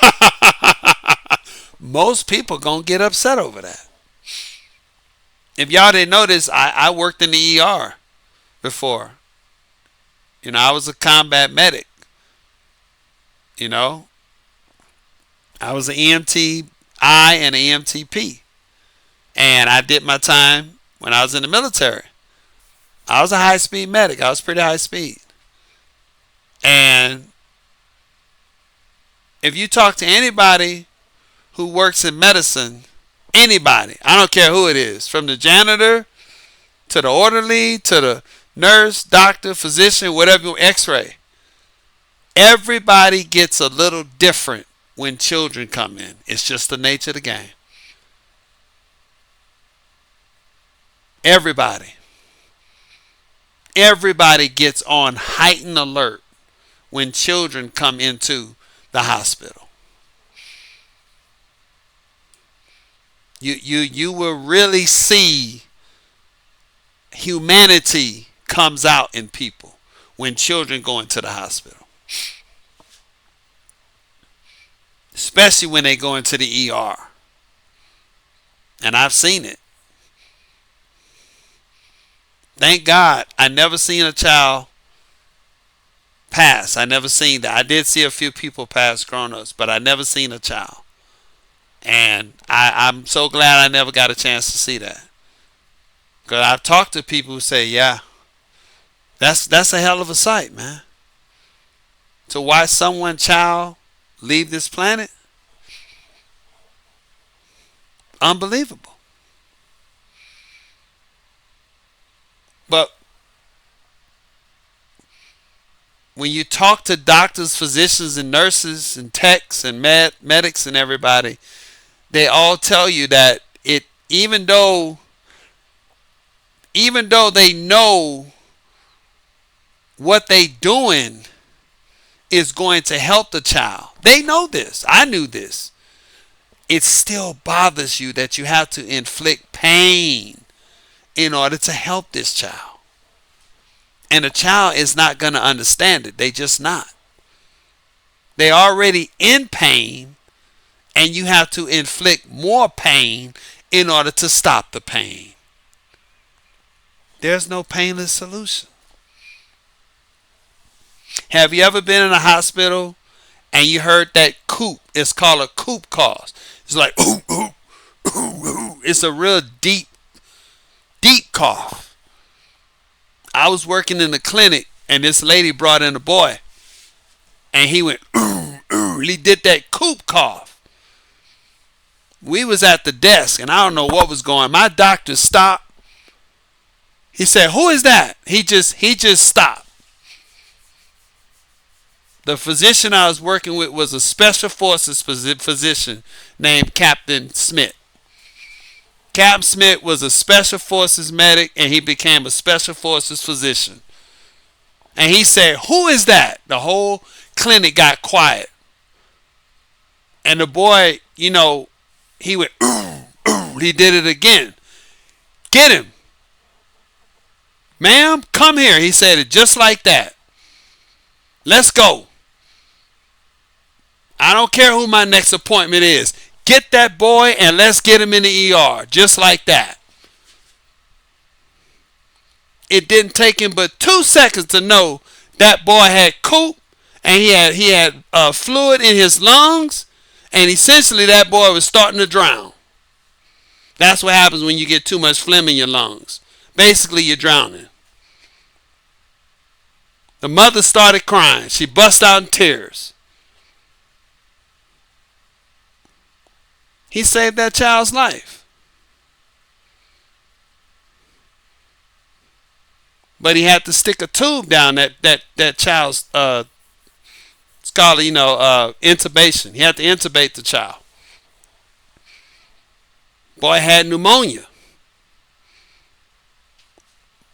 most people gonna get upset over that. If y'all didn't notice, I worked in the ER before. I was a combat medic. You know, I was an EMT I and an EMTP. And I did my time when I was in the military. I was a high speed medic. I was pretty high speed. And if you talk to anybody who works in medicine, anybody, I don't care who it is, from the janitor to the orderly to the nurse, doctor, physician, whatever, x-ray, everybody gets a little different when children come in. It's just the nature of the game. Everybody gets on heightened alert when children come into the hospital. You will really see humanity comes out in people when children go into the hospital. Especially when they go into the ER. And I've seen it. Thank God I never seen a child pass. I never seen that. I did see a few people pass grown-ups, but I never seen a child. And I'm so glad I never got a chance to see that. Because I've talked to people who say, yeah, that's a hell of a sight, man. To watch someone child leave this planet, unbelievable. But when you talk to doctors, physicians, and nurses, and techs, and medics, and everybody, they all tell you that even though they know what they doing is going to help the child, they know this. I knew this. It still bothers you that you have to inflict pain in order to help this child. And a child is not going to understand it. They just not. They're already in pain, and you have to inflict more pain in order to stop the pain. There's no painless solution. Have you ever been in a hospital and you heard that coop? It's called a coop cough. It's like, ooh, ooh, ooh, ooh. It's a real deep cough. I was working in the clinic and this lady brought in a boy and he went, ooh, ooh. He did that coop cough. We was at the desk and I don't know what was going on. My doctor stopped. He said, who is that? He just stopped. The physician I was working with was a special forces physician named Captain Smith. Captain Smith was a special forces medic and he became a special forces physician. And he said, who is that? The whole clinic got quiet. And the boy, he went, ooh, ooh. He did it again. Get him. Ma'am, come here. He said it just like that. Let's go. I don't care who my next appointment is. Get that boy and let's get him in the ER. Just like that. It didn't take him but 2 seconds to know that boy had coop and he had fluid in his lungs, and essentially that boy was starting to drown. That's what happens when you get too much phlegm in your lungs. Basically, you're drowning. The mother started crying. She burst out in tears. He saved that child's life. but he had to stick a tube down that child's skull, intubation. He had to intubate the child. Boy had pneumonia.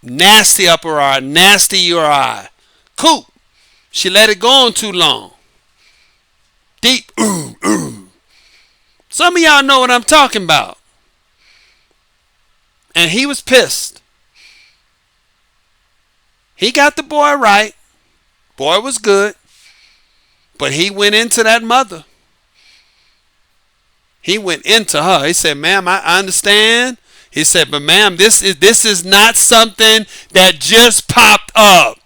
Nasty upper eye, nasty URI. Coop. She let it go on too long. Deep. Some of y'all know what I'm talking about. And he was pissed. He got the boy right. Boy was good. But he went into that mother. He went into her. He said, ma'am, I understand. He said, but ma'am, this is not something that just popped up.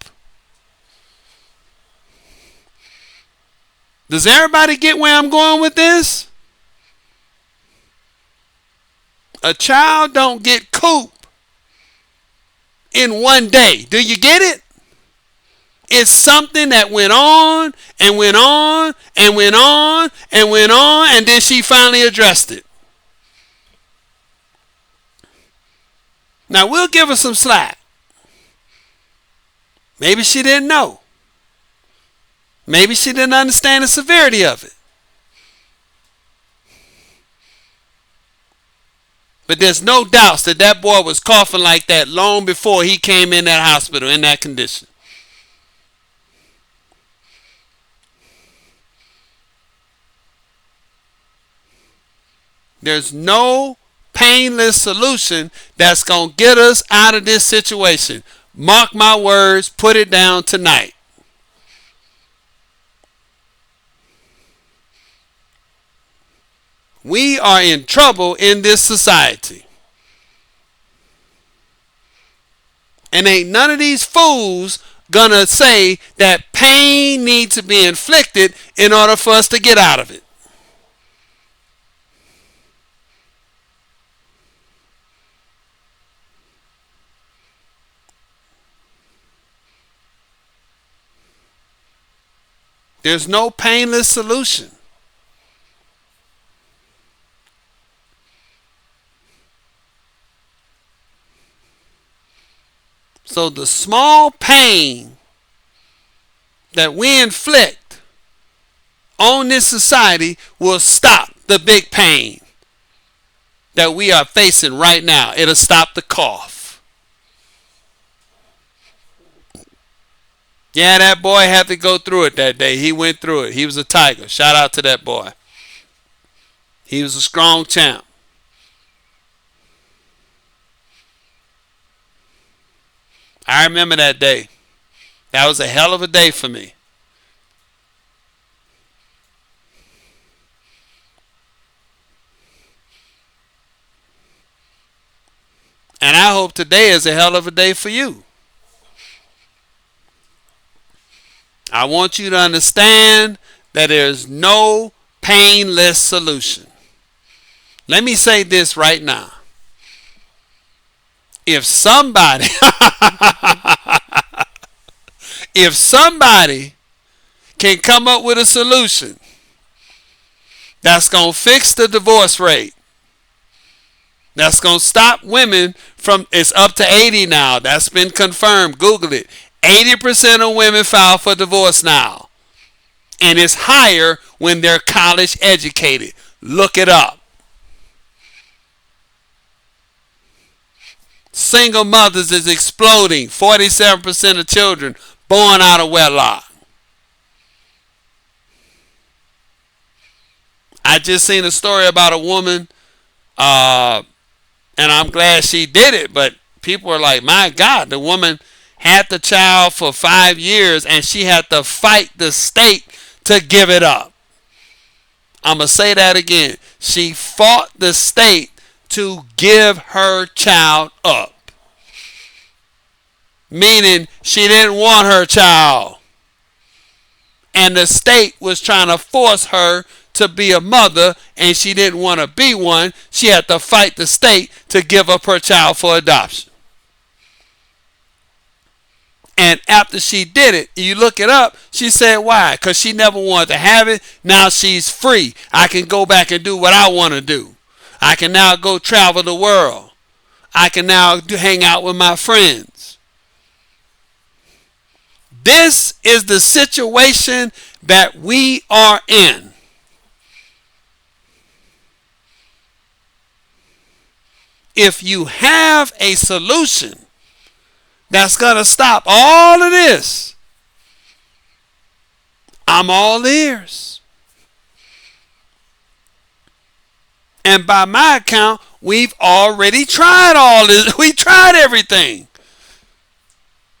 Does everybody get where I'm going with this? A child don't get coop in one day. Do you get it? It's something that went on and went on and went on and went on, and then she finally addressed it. Now, we'll give her some slack. Maybe she didn't know. Maybe she didn't understand the severity of it. But there's no doubts that that boy was coughing like that long before he came in that hospital in that condition. There's no painless solution that's going to get us out of this situation. Mark my words, put it down tonight. We are in trouble in this society. And ain't none of these fools gonna say that pain needs to be inflicted in order for us to get out of it. There's no painless solution. So the small pain that we inflict on this society will stop the big pain that we are facing right now. It'll stop the cough. Yeah, that boy had to go through it that day. He went through it. He was a tiger. Shout out to that boy. He was a strong champ. I remember that day. That was a hell of a day for me. And I hope today is a hell of a day for you. I want you to understand that there's no painless solution. Let me say this right now. If somebody can come up with a solution that's going to fix the divorce rate, that's going to stop women from, it's up to 80 now. That's been confirmed. Google it. 80% of women file for divorce now. And it's higher when they're college educated. Look it up. Single mothers is exploding. 47% of children born out of wedlock. I just seen a story about a woman, and I'm glad she did it, but people are like, my God, the woman had the child for 5 years and she had to fight the state to give it up. I'm going to say that again. She fought the state to give her child up. Meaning she didn't want her child. And the state was trying to force her to be a mother, and she didn't want to be one. She had to fight the state to give up her child for adoption. And after she did it, you look it up, she said why? Because she never wanted to have it. Now she's free. I can go back and do what I want to do. I can now go travel the world. I can now hang out with my friends. This is the situation that we are in. If you have a solution that's going to stop all of this, I'm all ears. And by my account, we've already tried all this. We tried everything.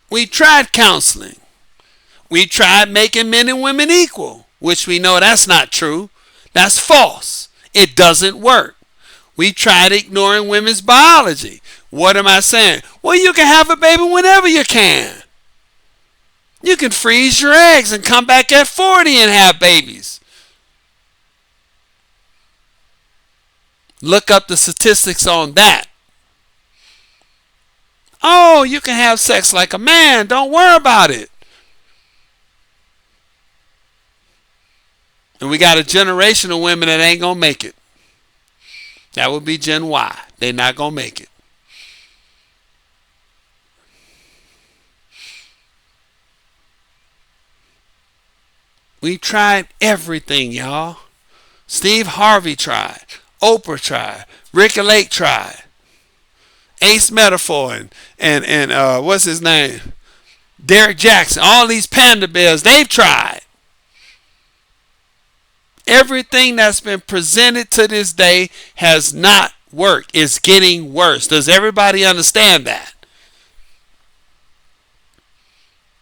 We tried counseling. We tried making men and women equal, which we know that's not true. That's false. It doesn't work. We tried ignoring women's biology. What am I saying? Well, you can have a baby whenever you can. You can freeze your eggs and come back at 40 and have babies. Look up the statistics on that. Oh, you can have sex like a man. Don't worry about it. And we got a generation of women that ain't going to make it. That would be Gen Y. They're not going to make it. We tried everything, y'all. Steve Harvey tried. Oprah tried. Ricky Lake tried. Ace Metaphor and what's his name? Derek Jackson. All these panda bears, they've tried. Everything that's been presented to this day has not worked. It's getting worse. Does everybody understand that?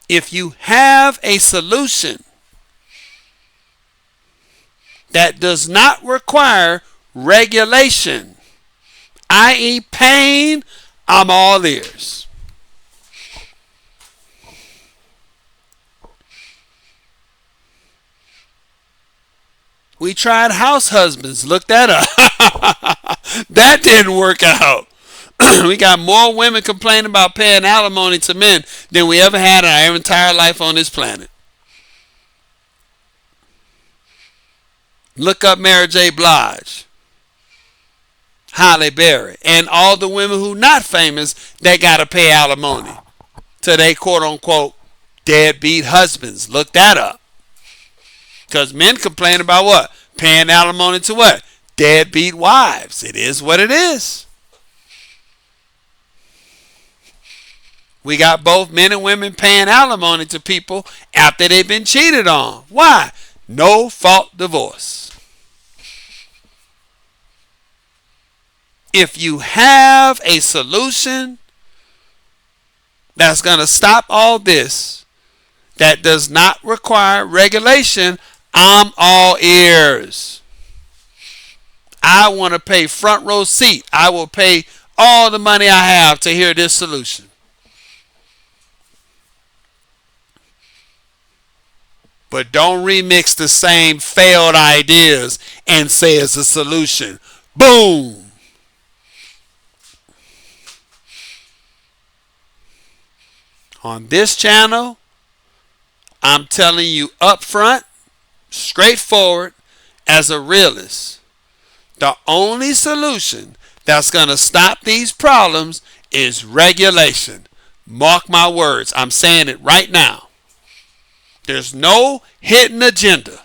If you have a solution that does not require regulation, i.e. pain, I'm all ears. We tried house husbands. Look that up. That didn't work out. We got more women complaining about paying alimony to men than we ever had in our entire life on this planet. Look up Mary J. Blige, Halle Berry, and all the women who not famous that got to pay alimony to their quote-unquote deadbeat husbands. Look that up. Because men complain about what? Paying alimony to what? Deadbeat wives. It is what it is. We got both men and women paying alimony to people after they've been cheated on. Why? No fault divorce. If you have a solution that's going to stop all this, that does not require regulation, I'm all ears. I want to pay front row seat. I will pay all the money I have to hear this solution. But don't remix the same failed ideas and say it's a solution. Boom. On this channel, I'm telling you up front, straightforward, as a realist, the only solution that's going to stop these problems is regulation. Mark my words. I'm saying it right now. There's no hidden agenda.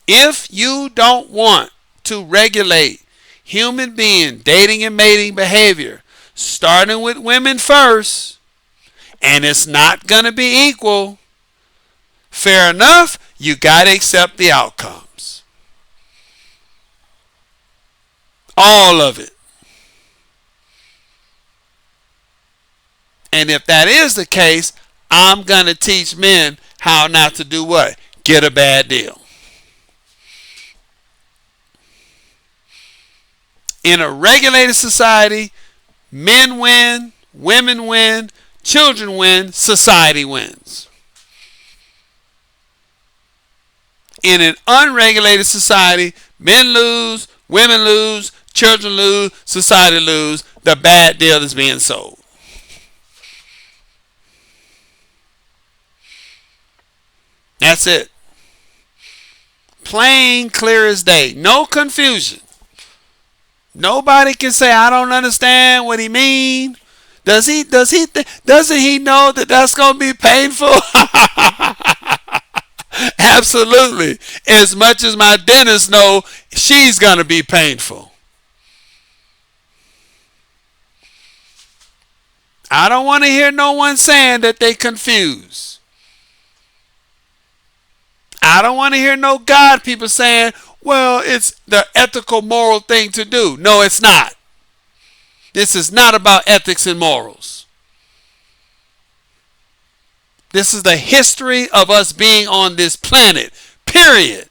If you don't want to regulate human being dating and mating behavior, starting with women first, and it's not going to be equal, fair enough, you got to accept the outcomes. All of it. And if that is the case, I'm going to teach men how not to do what? Get a bad deal. In a regulated society, men win, women win, children win, society wins. In an unregulated society, men lose, women lose, children lose, society lose. The bad deal is being sold. That's it. Plain, clear as day. No confusion. Nobody can say, I don't understand what he mean. Doesn't he know that that's going to be painful? Absolutely. As much as my dentist know she's going to be painful. I don't want to hear no one saying that they confused. I don't want to hear no God people saying, well, it's the ethical, moral thing to do. No, it's not. This is not about ethics and morals. This is the history of us being on this planet, period.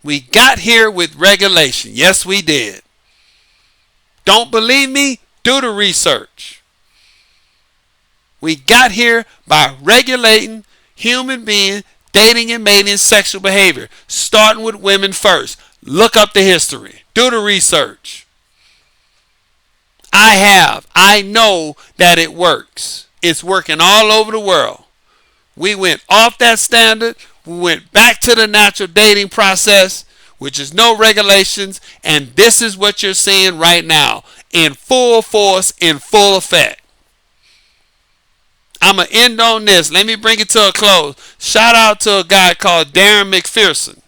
We got here with regulation. Yes, we did. Don't believe me? Do the research. We got here by regulating human being dating and mating sexual behavior, starting with women first. Look up the history. Do the research. I know that it works. It's working all over the world. We went off that standard. We went back to the natural dating process, which is no regulations, and this is what you're seeing right now in full force, in full effect. I'm going to end on this. Let me bring it to a close. Shout out to a guy called Darren McPherson.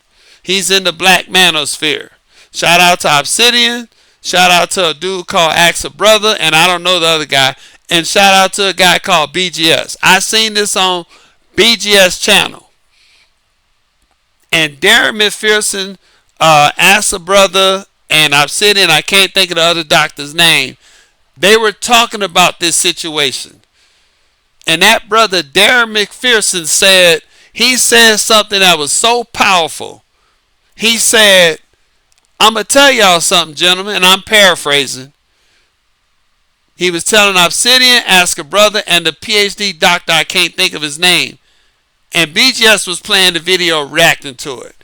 He's in the black manosphere. Shout out to Obsidian. Shout out to a dude called Axe a Brother, and I don't know the other guy. And shout out to a guy called BGS. I seen this on BGS channel. And Darren McPherson, Axe a Brother, and Obsidian, I can't think of the other doctor's name. They were talking about this situation. And that brother, Darren McPherson, he said something that was so powerful. He said, I'm going to tell y'all something, gentlemen, and I'm paraphrasing. He was telling Obsidian, Ask a Brother, and the PhD doctor, I can't think of his name. And BGS was playing the video reacting to it.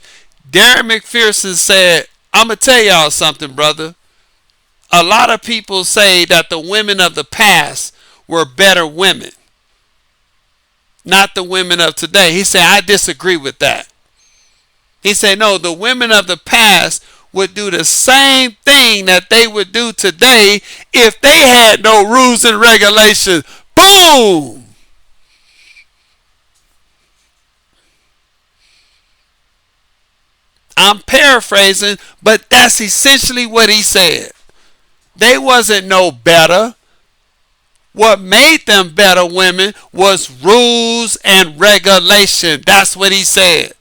Darren McPherson said, I'm going to tell y'all something, brother. A lot of people say that the women of the past were better women, not the women of today. He said, I disagree with that. He said, no, the women of the past would do the same thing that they would do today if they had no rules and regulations. Boom! I'm paraphrasing, but that's essentially what he said. They wasn't no better. What made them better women was rules and regulation. That's what he said.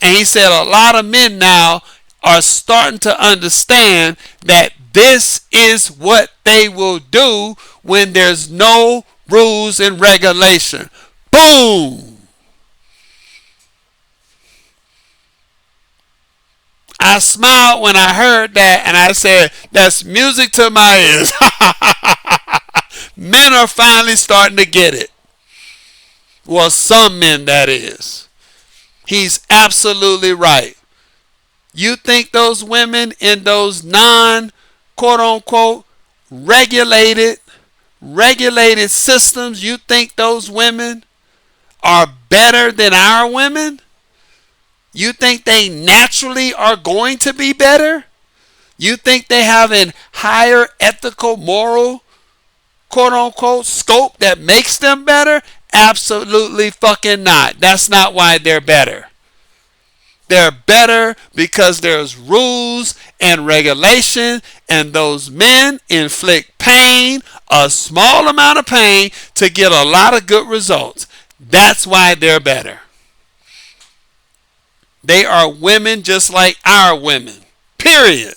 And he said a lot of men now are starting to understand that this is what they will do when there's no rules and regulation. Boom! I smiled when I heard that, and I said, that's music to my ears. Men are finally starting to get it. Well, some men, that is. He's absolutely right. You think those women in those non-quote-unquote regulated systems, you think those women are better than our women? You think they naturally are going to be better? You think they have a higher ethical, moral, quote-unquote scope that makes them better? Absolutely fucking not. That's not why they're better. They're better because there's rules and regulation, and those men inflict pain, a small amount of pain, to get a lot of good results. That's why they're better. They are women just like our women. Period.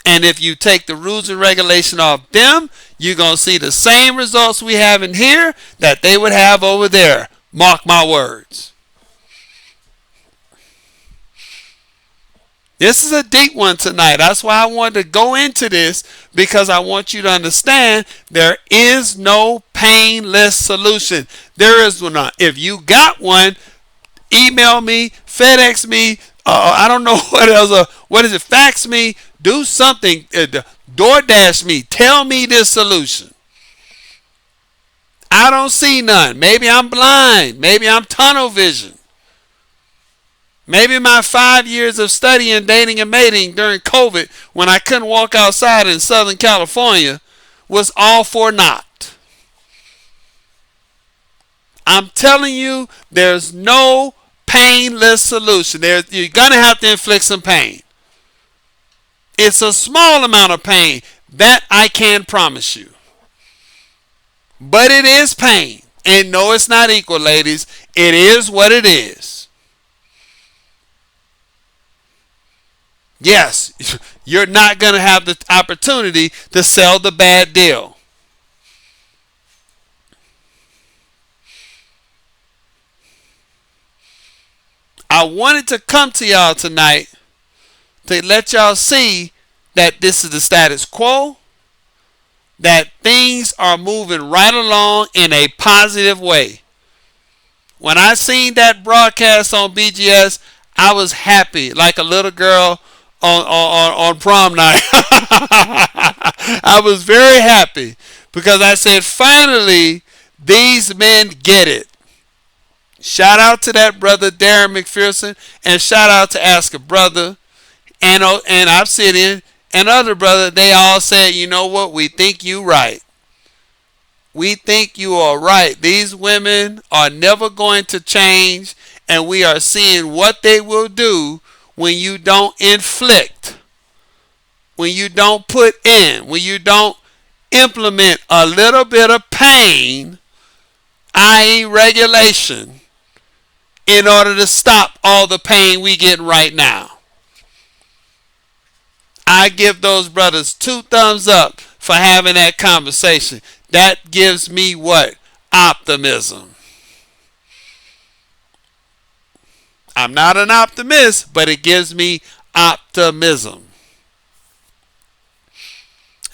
And if you take the rules and regulation off them, you're going to see the same results we have in here that they would have over there. Mark my words. This is a deep one tonight. That's why I wanted to go into this, because I want you to understand there is no painless solution. There is one. If you got one, email me, FedEx me, I don't know what else, what is it, fax me, do something, DoorDash me, tell me this solution. I don't see none. Maybe I'm blind. Maybe I'm tunnel vision. Maybe my 5 years of studying, dating, and mating during COVID when I couldn't walk outside in Southern California was all for naught. I'm telling you, there's no painless solution. You're going to have to inflict some pain. It's a small amount of pain. That I can promise you. But it is pain. And no, it's not equal, ladies. It is what it is. Yes, you're not going to have the opportunity to sell the bad deal. I wanted to come to y'all tonight to let y'all see that this is the status quo, that things are moving right along in a positive way. When I seen that broadcast on BGS, I was happy like a little girl on prom night. I was very happy because I said, finally, these men get it. Shout out to that brother Darren McPherson, and shout out to Ask a Brother, and Obsidian, and other brother. They all said, you know what, we think you right. We think you are right. These women are never going to change, and we are seeing what they will do when you don't inflict, when you don't put in, when you don't implement a little bit of pain, i.e. regulation, in order to stop all the pain we get right now. I give those brothers 2 thumbs up for having that conversation. That gives me what? Optimism. I'm not an optimist, but it gives me optimism.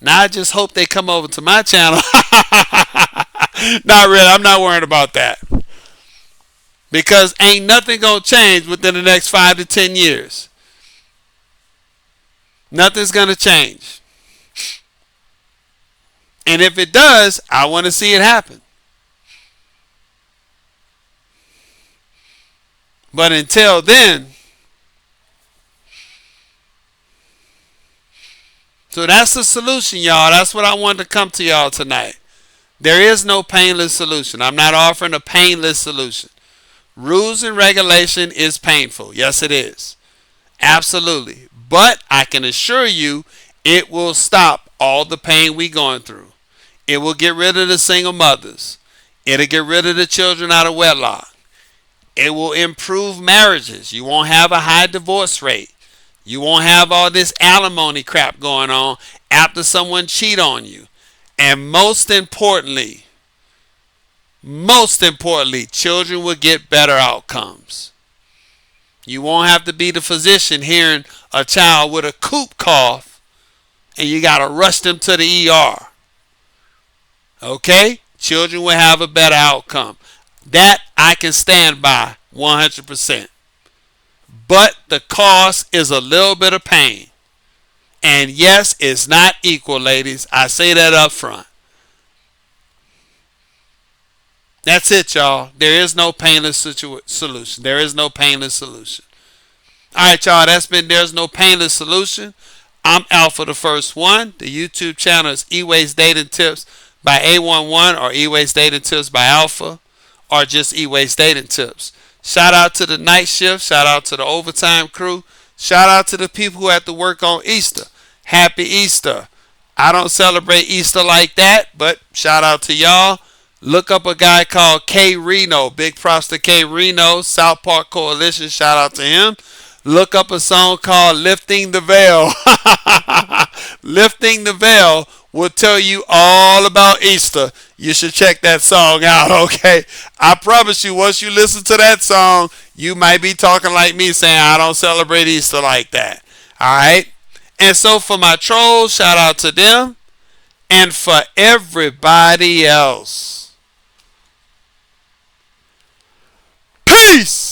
Now I just hope they come over to my channel. Not really. I'm not worried about that. Because ain't nothing going to change within the next 5 to 10 years. Nothing's going to change. And if it does, I want to see it happen. But until then, so that's the solution, y'all. That's what I wanted to come to y'all tonight. There is no painless solution. I'm not offering a painless solution. Rules and regulation is painful. Yes, it is. Absolutely. But I can assure you it will stop all the pain we're going through. It will get rid of the single mothers. It'll get rid of the children out of wedlock. It will improve marriages. You won't have a high divorce rate. You won't have all this alimony crap going on after someone cheat on you. And most importantly, children will get better outcomes. You won't have to be the physician hearing a child with a coop cough and you got to rush them to the ER. Okay? Children will have a better outcome. That I can stand by 100%. But the cost is a little bit of pain. And yes, it's not equal, ladies. I say that up front. That's it, y'all. There is no painless solution. There is no painless solution. All right, y'all. That's been There's No Painless Solution. I'm Alpha the First One. The YouTube channel is E-Ways Dating Tips by A11 or E-Ways Dating Tips by Alpha or just E-Ways Dating Tips. Shout out to the night shift. Shout out to the overtime crew. Shout out to the people who have to work on Easter. Happy Easter. I don't celebrate Easter like that, but shout out to y'all. Look up a guy called K Reno. Big props to K Reno. South Park Coalition. Shout out to him. Look up a song called Lifting the Veil. Lifting the Veil will tell you all about Easter. You should check that song out, okay? I promise you, once you listen to that song, you might be talking like me saying, I don't celebrate Easter like that. All right? And so for my trolls, shout out to them. And for everybody else, peace!